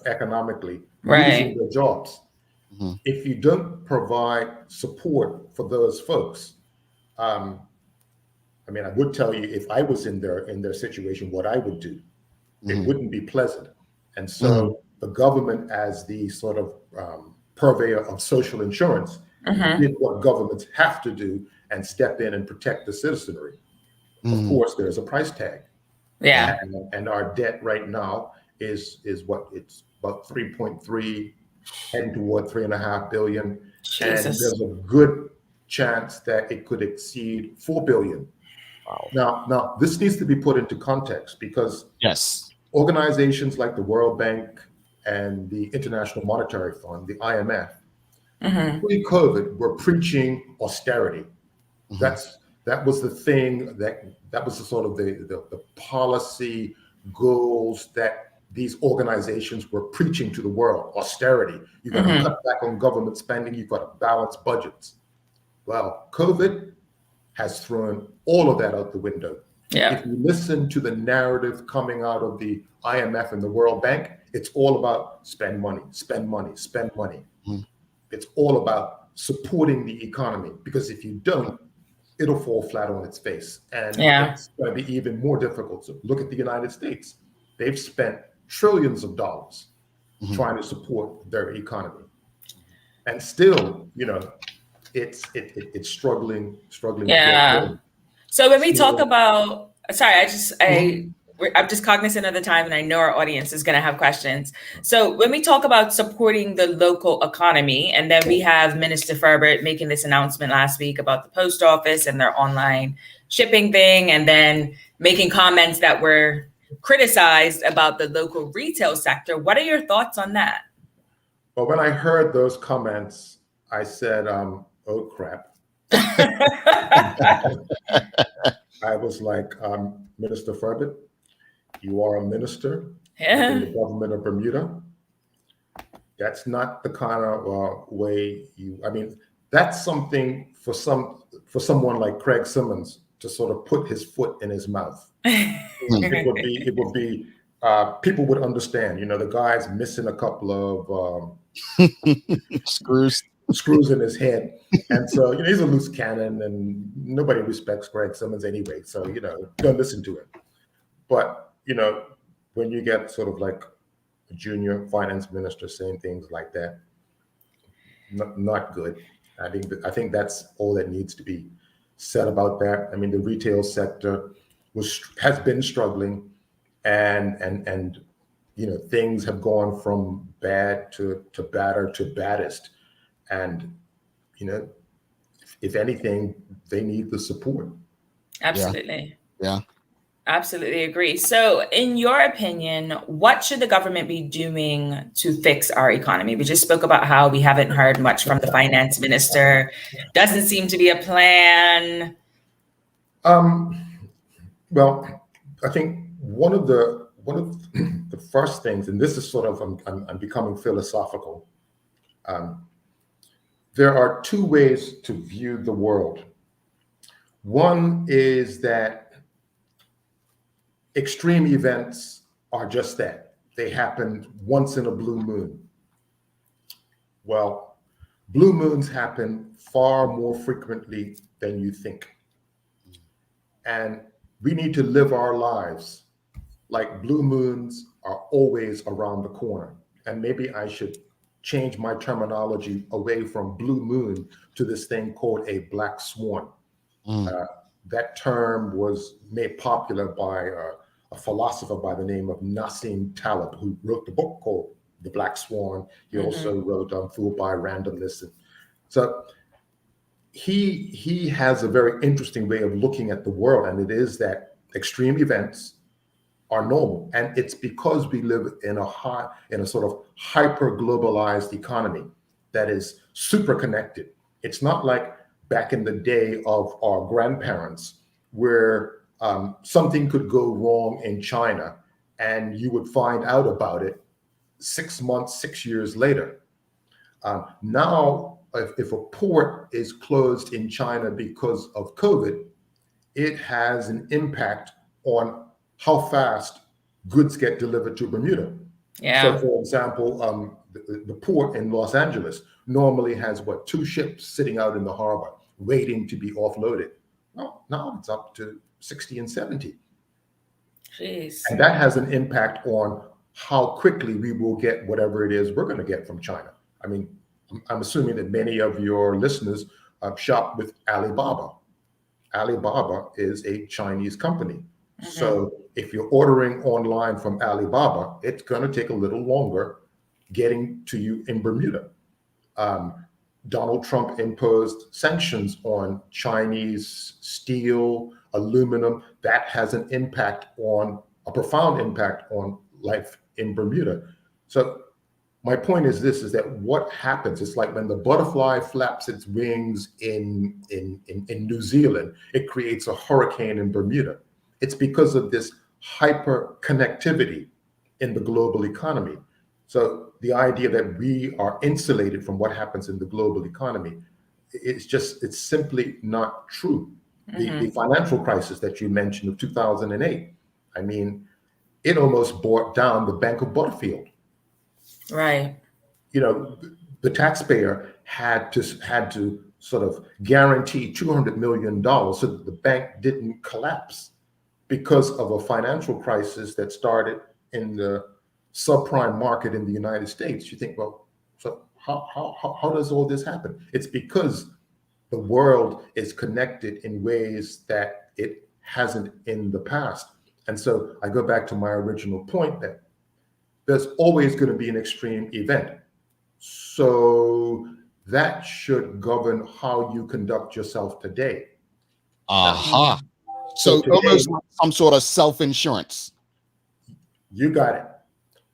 economically, losing their jobs. If you don't provide support for those folks, I would tell you, if I was in their situation, what I would do. It wouldn't be pleasant. And so the government, as the sort of purveyor of social insurance, did what governments have to do and step in and protect the citizenry. Of course, there's a price tag. And our debt right now is what, it's about 3.3, heading toward 3.5 billion. Jesus. And there's a good chance that it could exceed 4 billion. Wow. Now this needs to be put into context, because organizations like the World Bank and the International Monetary Fund, the IMF, pre-COVID were preaching austerity. That was the thing, that was the sort of the policy goals that these organizations were preaching to the world. Austerity. You've got to cut back on government spending. You've got to balance budgets. Well, COVID has thrown all of that out the window. If you listen to the narrative coming out of the IMF and the World Bank, it's all about spend money, spend money, spend money. It's all about supporting the economy, because if you don't, it'll fall flat on its face. And it's going to be even more difficult. So look at the United States. They've spent trillions of dollars trying to support their economy. And still, it's struggling. Yeah. So when we talk about, sorry, I'm just cognizant of the time, and I know our audience is going to have questions. So when we talk about supporting the local economy, and then we have Minister Ferbert making this announcement last week about the post office and their online shipping thing, and then making comments that were criticized about the local retail sector. What are your thoughts on that? Well, when I heard those comments, I said, oh, crap. I was like, Minister Ferbert, you are a minister in the government of Bermuda. That's not the kind of way that's something for someone like Craig Simmons to sort of put his foot in his mouth. It would be people would understand, the guy's missing a couple of screws in his head. And so, he's a loose cannon, and nobody respects Craig Simmons anyway. So, don't listen to him. But, when you get sort of like a junior finance minister saying things like that, not good. I think that's all that needs to be said about that. The retail sector has been struggling. and things have gone from bad to badder to baddest, and if anything, they need the support. Absolutely. Yeah. Absolutely agree. So, in your opinion, what should the government be doing to fix our economy? We just spoke about how we haven't heard much from the finance minister. Doesn't seem to be a plan. Well, I think one of the first things, and this is sort of I'm becoming philosophical. There are two ways to view the world. One is that extreme events are just that. They happen once in a blue moon. Well, blue moons happen far more frequently than you think. And we need to live our lives like blue moons are always around the corner. And maybe I should change my terminology away from blue moon to this thing called a black swan. That term was made popular by a philosopher by the name of Nassim Taleb, who wrote the book called The Black Swan. He also wrote Fooled by Randomness. And so he has a very interesting way of looking at the world, and it is that extreme events are normal, and it's because we live in a sort of hyper globalized economy that is super connected. It's not like back in the day of our grandparents, where something could go wrong in China and you would find out about it 6 months, 6 years later. Now, if a port is closed in China because of COVID, it has an impact on how fast goods get delivered to Bermuda. Yeah. So, for example, the port in Los Angeles normally has 2 ships sitting out in the harbor waiting to be offloaded. Well, now it's up to 60 and 70. Jeez. And that has an impact on how quickly we will get whatever it is we're going to get from China. I mean, I'm assuming that many of your listeners shop with Alibaba. Alibaba is a Chinese company. So if you're ordering online from Alibaba, it's going to take a little longer getting to you in Bermuda. Donald Trump imposed sanctions on Chinese steel, aluminum. That has a profound impact on life in Bermuda. So my point is this, is that what happens, it's like when the butterfly flaps its wings in New Zealand, it creates a hurricane in Bermuda. It's because of this hyper connectivity in the global economy. So the idea that we are insulated from what happens in the global economy, it's simply not true. The financial crisis that you mentioned of 2008, I mean, it almost brought down the Bank of Butterfield. Right. The taxpayer had to sort of guarantee $200 million so that the bank didn't collapse because of a financial crisis that started in the subprime market in the United States. You think, well, so how does all this happen? It's because the world is connected in ways that it hasn't in the past. And so I go back to my original point that there's always going to be an extreme event. So that should govern how you conduct yourself today. So today, almost like some sort of self-insurance. You got it.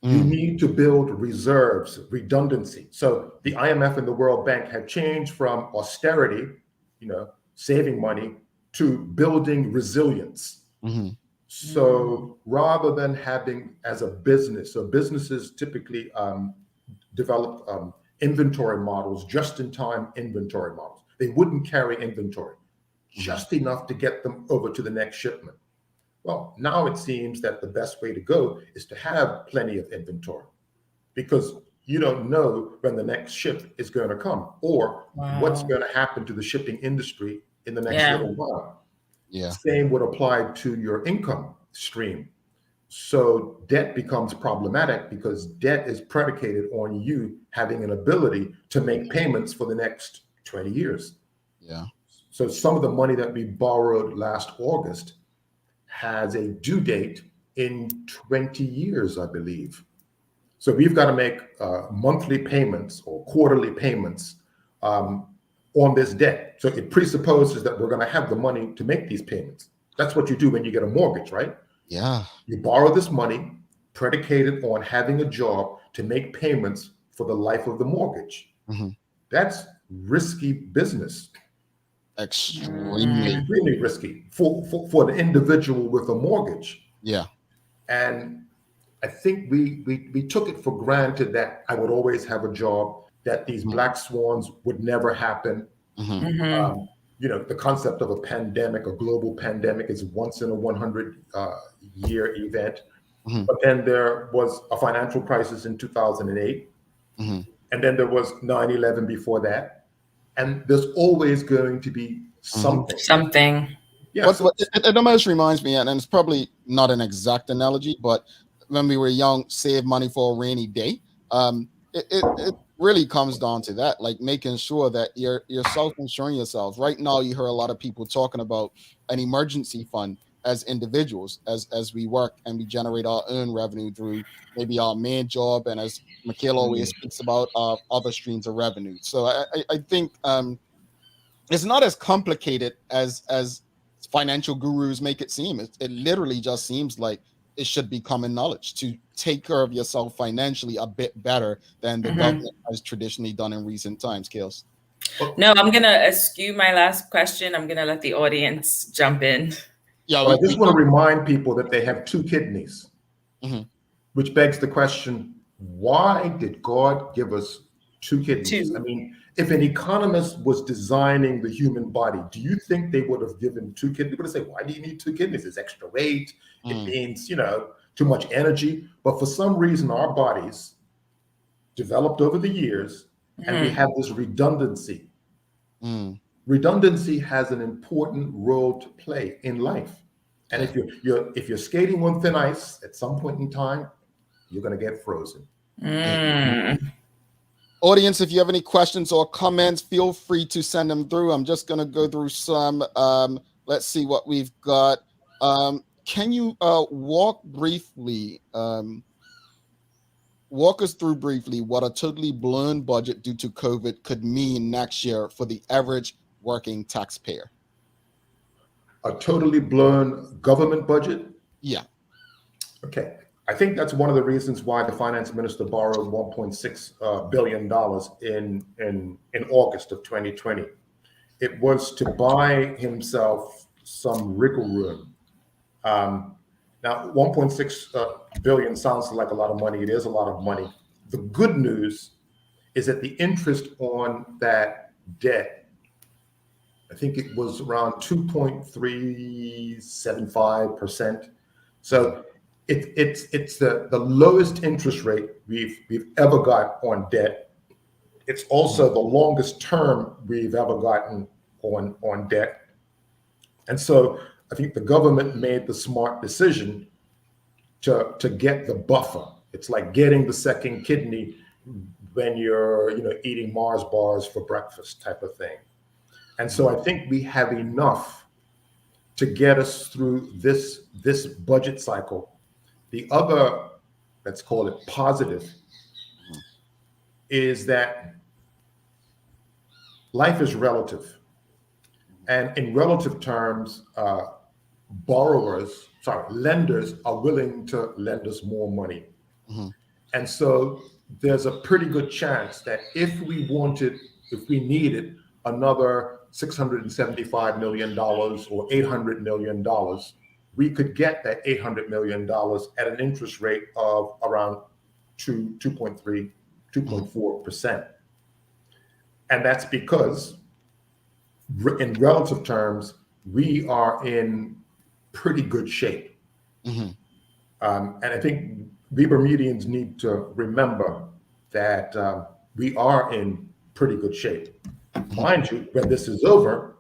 You need to build reserves, redundancy. So the IMF and the World Bank have changed from austerity, saving money, to building resilience. So rather than having as a business, so businesses typically develop inventory models, just-in-time inventory models. They wouldn't carry inventory, just enough to get them over to the next shipment. Well, now it seems that the best way to go is to have plenty of inventory, because you don't know when the next ship is going to come or what's going to happen to the shipping industry in the next little while. Same would apply to your income stream. So debt becomes problematic because debt is predicated on you having an ability to make payments for the next 20 years. So some of the money that we borrowed last August has a due date in 20 years, I believe. So we've got to make monthly payments or quarterly payments on this debt. So it presupposes that we're going to have the money to make these payments. That's what you do when you get a mortgage, right? Yeah. You borrow this money predicated on having a job to make payments for the life of the mortgage. That's risky business. Extremely risky for the individual with a mortgage. Yeah. And I think we took it for granted that I would always have a job, that these black swans would never happen. You know, the concept of a pandemic, a global pandemic, is once in a 100 year event. But then there was a financial crisis in 2008. And then there was 9/11 before that. And there's always going to be something. Yeah. It almost reminds me, and it's probably not an exact analogy, but when we were young, save money for a rainy day. It really comes down to that, like making sure that you're self-insuring yourselves. Right now, you hear a lot of people talking about an emergency fund as individuals, as we work and we generate our own revenue through maybe our main job, and as Michaela always speaks about, other streams of revenue. So I think it's not as complicated as financial gurus make it seem. It literally just seems like it should be common knowledge to take care of yourself financially a bit better than the government has traditionally done in recent times. Kales. No, I'm going to eschew my last question. I'm going to let the audience jump in. Yeah, I just want to remind people that they have 2 kidneys, which begs the question, why did God give us 2 kidneys? I mean, if an economist was designing the human body, do you think they would have given 2 kidneys? They would have said, why do you need 2 kidneys? It's extra weight. It means, you know, too much energy. But for some reason, our bodies developed over the years, and we have this redundancy. Redundancy has an important role to play in life. And if you're skating on thin ice, at some point in time, you're going to get frozen. Audience, if you have any questions or comments, feel free to send them through. I'm just going to go through some. Let's see what we've got. Can you walk us through briefly what a totally blown budget due to COVID could mean next year for the average working taxpayer? A totally blown government budget? Yeah. Okay. I think that's one of the reasons why the finance minister borrowed $1.6 billion in August of 2020. It was to buy himself some wriggle room. Now, 1.6 billion sounds like a lot of money. It is a lot of money. The good news is that the interest on that debt, I think it was around 2.375%. So it's the lowest interest rate we've ever got on debt. It's also the longest term we've ever gotten on debt. And so I think the government made the smart decision to get the buffer. It's like getting the second kidney when you're eating Mars bars for breakfast type of thing. And so I think we have enough to get us through this budget cycle. The other, let's call it positive, is that life is relative. And in relative terms, lenders are willing to lend us more money. And so there's a pretty good chance that if we needed another $675 million or $800 million, we could get that $800 million at an interest rate of around 2.3, 2.4%. And that's because in relative terms, we are in pretty good shape. And I think we Bermudians need to remember that we are in pretty good shape. Mind you, when this is over,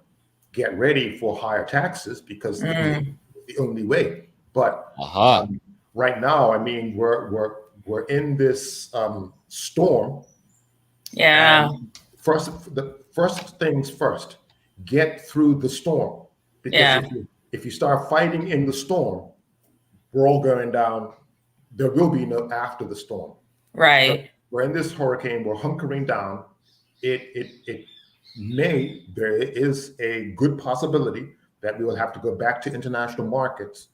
get ready for higher taxes because it's the only way. But right now, I mean, we're in this storm. Yeah. The first things first, get through the storm. Because if you start fighting in the storm, we're all going down. There will be no after the storm. Right. We're in this hurricane. We're hunkering down. There is a good possibility that we will have to go back to international markets.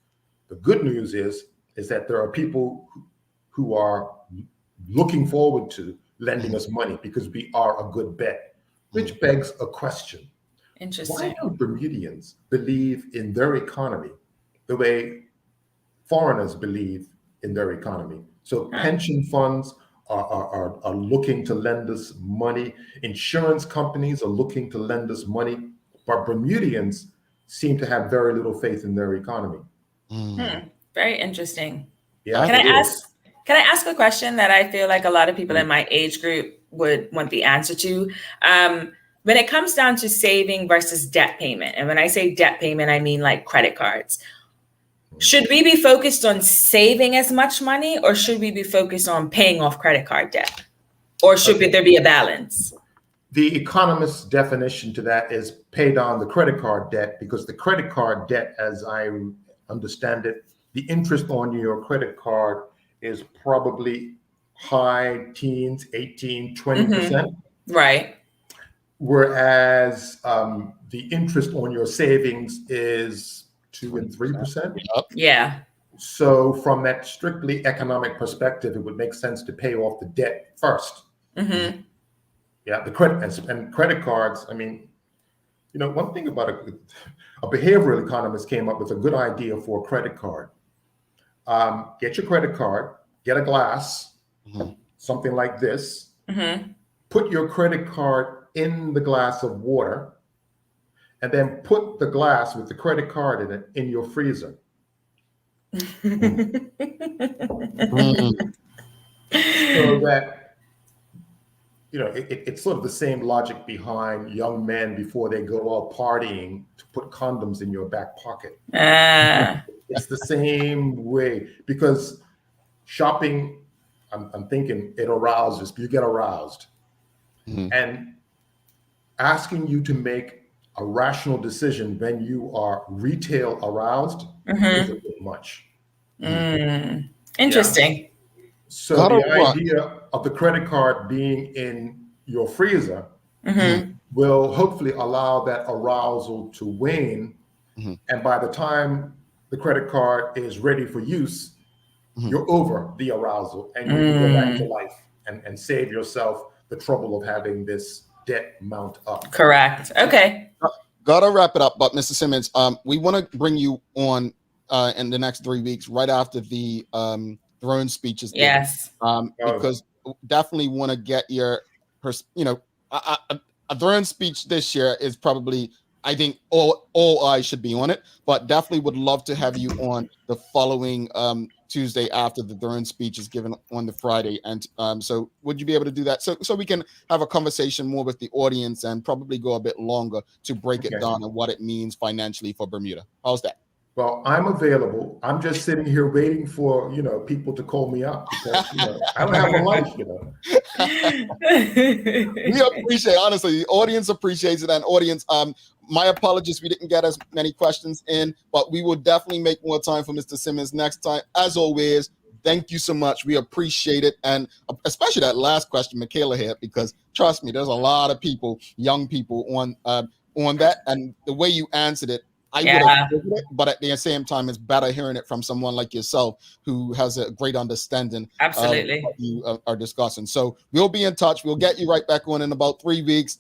The good news is that there are people who are looking forward to lending us money because we are a good bet, which begs a question. Interesting. Why don't Bermudians believe in their economy the way foreigners believe in their economy? So pension funds are looking to lend us money. Insurance companies are looking to lend us money. But Bermudians seem to have very little faith in their economy. Very interesting. Yeah. Can I ask a question that I feel like a lot of people in my age group would want the answer to? When it comes down to saving versus debt payment, and when I say debt payment, I mean like credit cards. Should we be focused on saving as much money, or should we be focused on paying off credit card debt? Or should there be a balance? The Economist's definition to that is pay down the credit card debt, because the credit card debt, as I understand it, the interest on your credit card is probably high teens, 18, 20%. Right. Whereas the interest on your savings is 2 and 3%. Yeah. So from that strictly economic perspective, it would make sense to pay off the debt first. Yeah, the credit cards. I mean, one thing about a behavioral economist came up with a good idea for a credit card. Get your credit card, get a glass, something like this. Put your credit card in the glass of water, and then put the glass with the credit card in it in your freezer. So that, it's sort of the same logic behind young men before they go out partying to put condoms in your back pocket. It's the same way, because shopping, I'm thinking it arouses, you get aroused. And asking you to make a rational decision when you are retail aroused is a bit much. Interesting. Yeah. So the idea of the credit card being in your freezer will hopefully allow that arousal to wane. And by the time the credit card is ready for use, you're over the arousal and you can go back to life and save yourself the trouble of having this debt mount up. Correct. Okay. Gotta wrap it up, but Mr. Simmons, we want to bring you on in the next 3 weeks, right after the throne speeches. Yes. Because definitely want to get your, a throne speech this year is probably, I think all eyes should be on it, but definitely would love to have you on the following Tuesday after the throne speech is given on the Friday. And so would you be able to do that? So we can have a conversation more with the audience and probably go a bit longer to break it down and what it means financially for Bermuda. How's that? Well, I'm available. I'm just sitting here waiting for, people to call me up because, I don't have a life, We appreciate, honestly, the audience appreciates it. And audience, my apologies, we didn't get as many questions in, but we will definitely make more time for Mr. Simmons next time. As always, thank you so much. We appreciate it. And especially that last question Michaela had, because trust me, there's a lot of people, young people on that. And the way you answered it, I would have figured it, but at the same time, it's better hearing it from someone like yourself who has a great understanding of what you are discussing. So we'll be in touch. We'll get you right back on in about 3 weeks.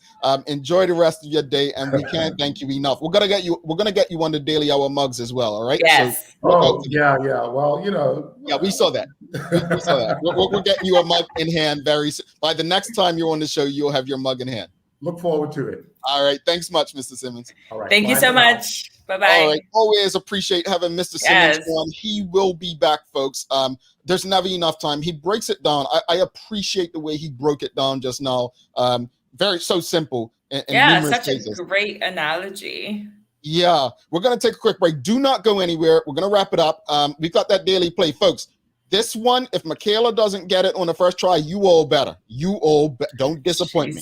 Enjoy the rest of your day, and we can't thank you enough. We're gonna get you on the Daily Hour mugs as well. All right? Yes. So, yeah. Well, yeah, we saw that. We saw that. We're getting you a mug in hand very soon. By the next time you're on the show, you'll have your mug in hand. Look forward to it. All right. Thanks much, Mr. Simmons. All right. Thank you so much. Bye-bye. All right. Always appreciate having Mr. Simmons on. He will be back, folks. There's never enough time. He breaks it down. I appreciate the way he broke it down just now. So simple. Such a great analogy. Yeah. We're going to take a quick break. Do not go anywhere. We're going to wrap it up. We've got that daily play, folks. This one, if Michaela doesn't get it on the first try, you all better. Don't disappoint me.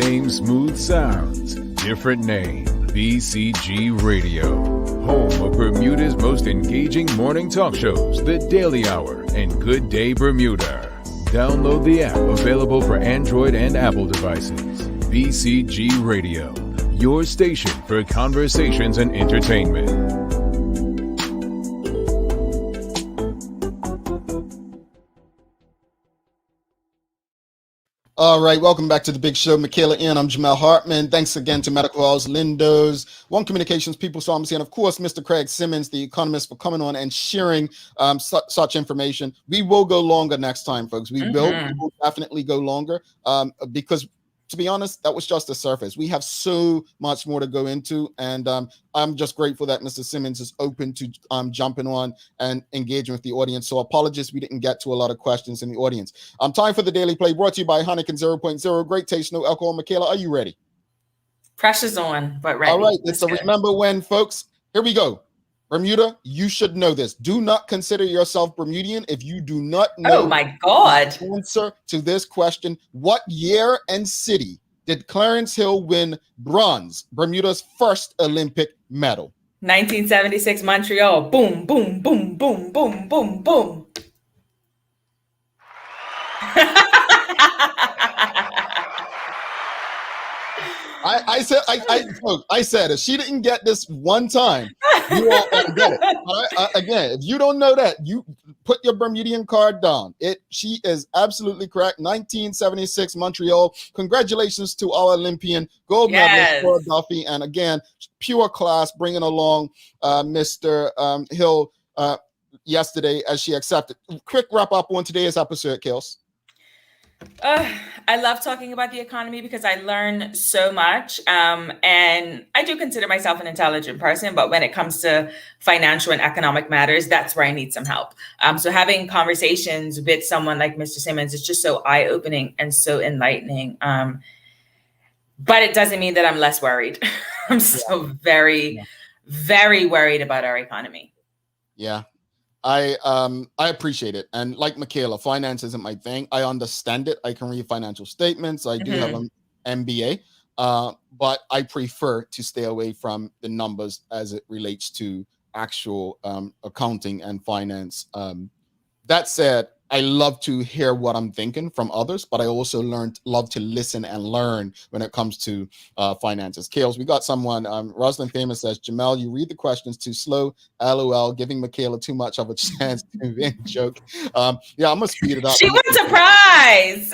Same smooth sounds, different name. BCG Radio. Home of Bermuda's most engaging morning talk shows, The Daily Hour and Good Day Bermuda. Download the app available for Android and Apple devices. BCG Radio, your station for conversations and entertainment. All right, welcome back to the big show. Michaela in. I'm Jamel Hartman. Thanks again to Medical House, Lindos, One Communications, People's Pharmacy, and of course, Mr. Craig Simmons, the Economist, for coming on and sharing such information. We will go longer next time, folks. We will definitely go longer because, to be honest, that was just the surface. We have so much more to go into, and I'm just grateful that Mr. Simmons is open to jumping on and engaging with the audience. So apologies we didn't get to a lot of questions in the audience. Time for the Daily Play, brought to you by Heineken 0.0. Great taste, no alcohol. Michaela, are you ready? Pressure's on, but ready. All right, so remember when, folks. Here we go. Bermuda, you should know this. Do not consider yourself Bermudian if you do not know. Oh my God. The answer to this question. What year and city did Clarence Hill win bronze, Bermuda's first Olympic medal? 1976 Montreal. Boom, boom, boom, boom, boom, boom, boom. I said if she didn't get this one time, you all gonna get it. Again, if you don't know that, you put your Bermudian card down. She is absolutely correct. 1976 Montreal. Congratulations to our Olympian gold medalist Cora Duffy, and again, pure class, bringing along Mr. Hill yesterday as she accepted. Quick wrap up on today's episode, Kels. I love talking about the economy because I learn so much. And I do consider myself an intelligent person, but when it comes to financial and economic matters, that's where I need some help. So having conversations with someone like Mr. Simmons is just so eye-opening and so enlightening. But it doesn't mean that I'm less worried. I'm so very, very worried about our economy. Yeah. I appreciate it. And like Michaela, finance isn't my thing. I understand it. I can read financial statements. I do have an MBA, but I prefer to stay away from the numbers as it relates to actual accounting and finance. That said, I love to hear what I'm thinking from others, but I also love to listen and learn when it comes to finances. Kales, we got someone, Rosalind Famous says, Jamel, you read the questions too slow, LOL, giving Michaela too much of a chance to win. Joke. Yeah, I'm gonna speed it up. She wants a prize.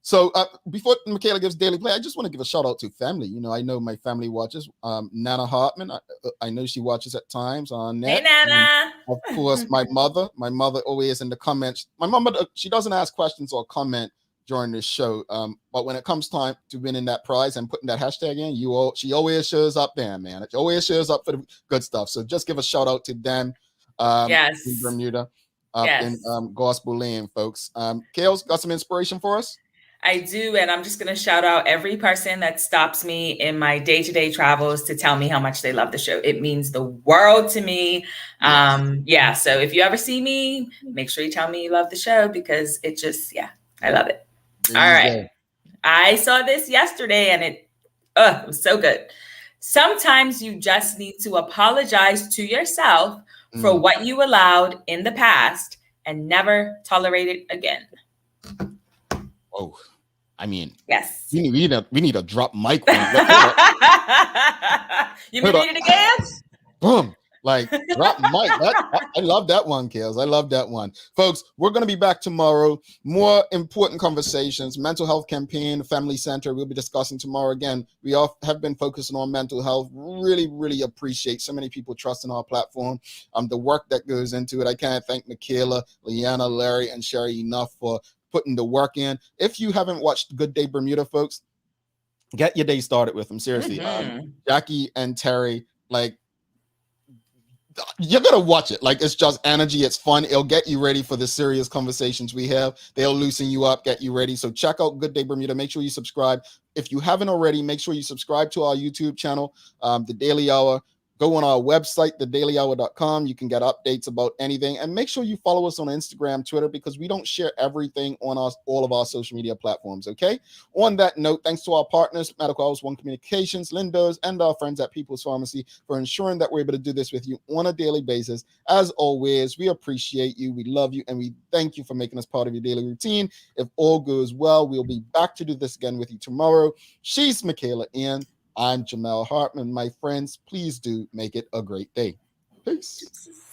So before Michaela gives Daily Play, I just want to give a shout out to family. You know, I know my family watches. Nana Hartman, I know she watches at times on net. Hey, Nana. And of course, my mother always in the comments. My mama, she doesn't ask questions or comment during this show. But when it comes time to winning that prize and putting that hashtag in, she always shows up there, man. She always shows up for the good stuff. So just give a shout out to them in Bermuda, in Gospel Lane, folks. Kales, got some inspiration for us? I do, and I'm just going to shout out every person that stops me in my day-to-day travels to tell me how much they love the show. It means the world to me. So if you ever see me, make sure you tell me you love the show because it just, I love it. All right. I saw this yesterday and it was so good. Sometimes you just need to apologize to yourself for what you allowed in the past and never tolerate it again. Oh. I mean, yes, we need a drop mic. You mean read it again? Boom. Like drop mic. I love that one, Kales. I love that one. Folks, we're going to be back tomorrow. More important conversations, mental health campaign, family center. We'll be discussing tomorrow again. We all have been focusing on mental health. Really, really appreciate so many people trusting our platform. The work that goes into it. I can't thank Michaela, Leanna, Larry, and Sherry enough for putting the work in. If you haven't watched Good Day Bermuda, folks, get your day started with them. Seriously. Jackie and Terry, like, you're gonna watch it. Like, it's just energy, it's fun, it'll get you ready for the serious conversations we have. They'll loosen you up, get you ready. So check out Good Day Bermuda. Make sure you subscribe. If you haven't already, make sure you subscribe to our YouTube channel, The Daily Hour. Go on our website, thedailyhour.com. You can get updates about anything. And make sure you follow us on Instagram, Twitter, because we don't share everything on all of our social media platforms, okay? On that note, thanks to our partners, Medical House One Communications, Lindo's, and our friends at People's Pharmacy for ensuring that we're able to do this with you on a daily basis. As always, we appreciate you, we love you, and we thank you for making us part of your daily routine. If all goes well, we'll be back to do this again with you tomorrow. She's Michaela Ian. I'm Jamel Hartman. My friends, please do make it a great day. Peace.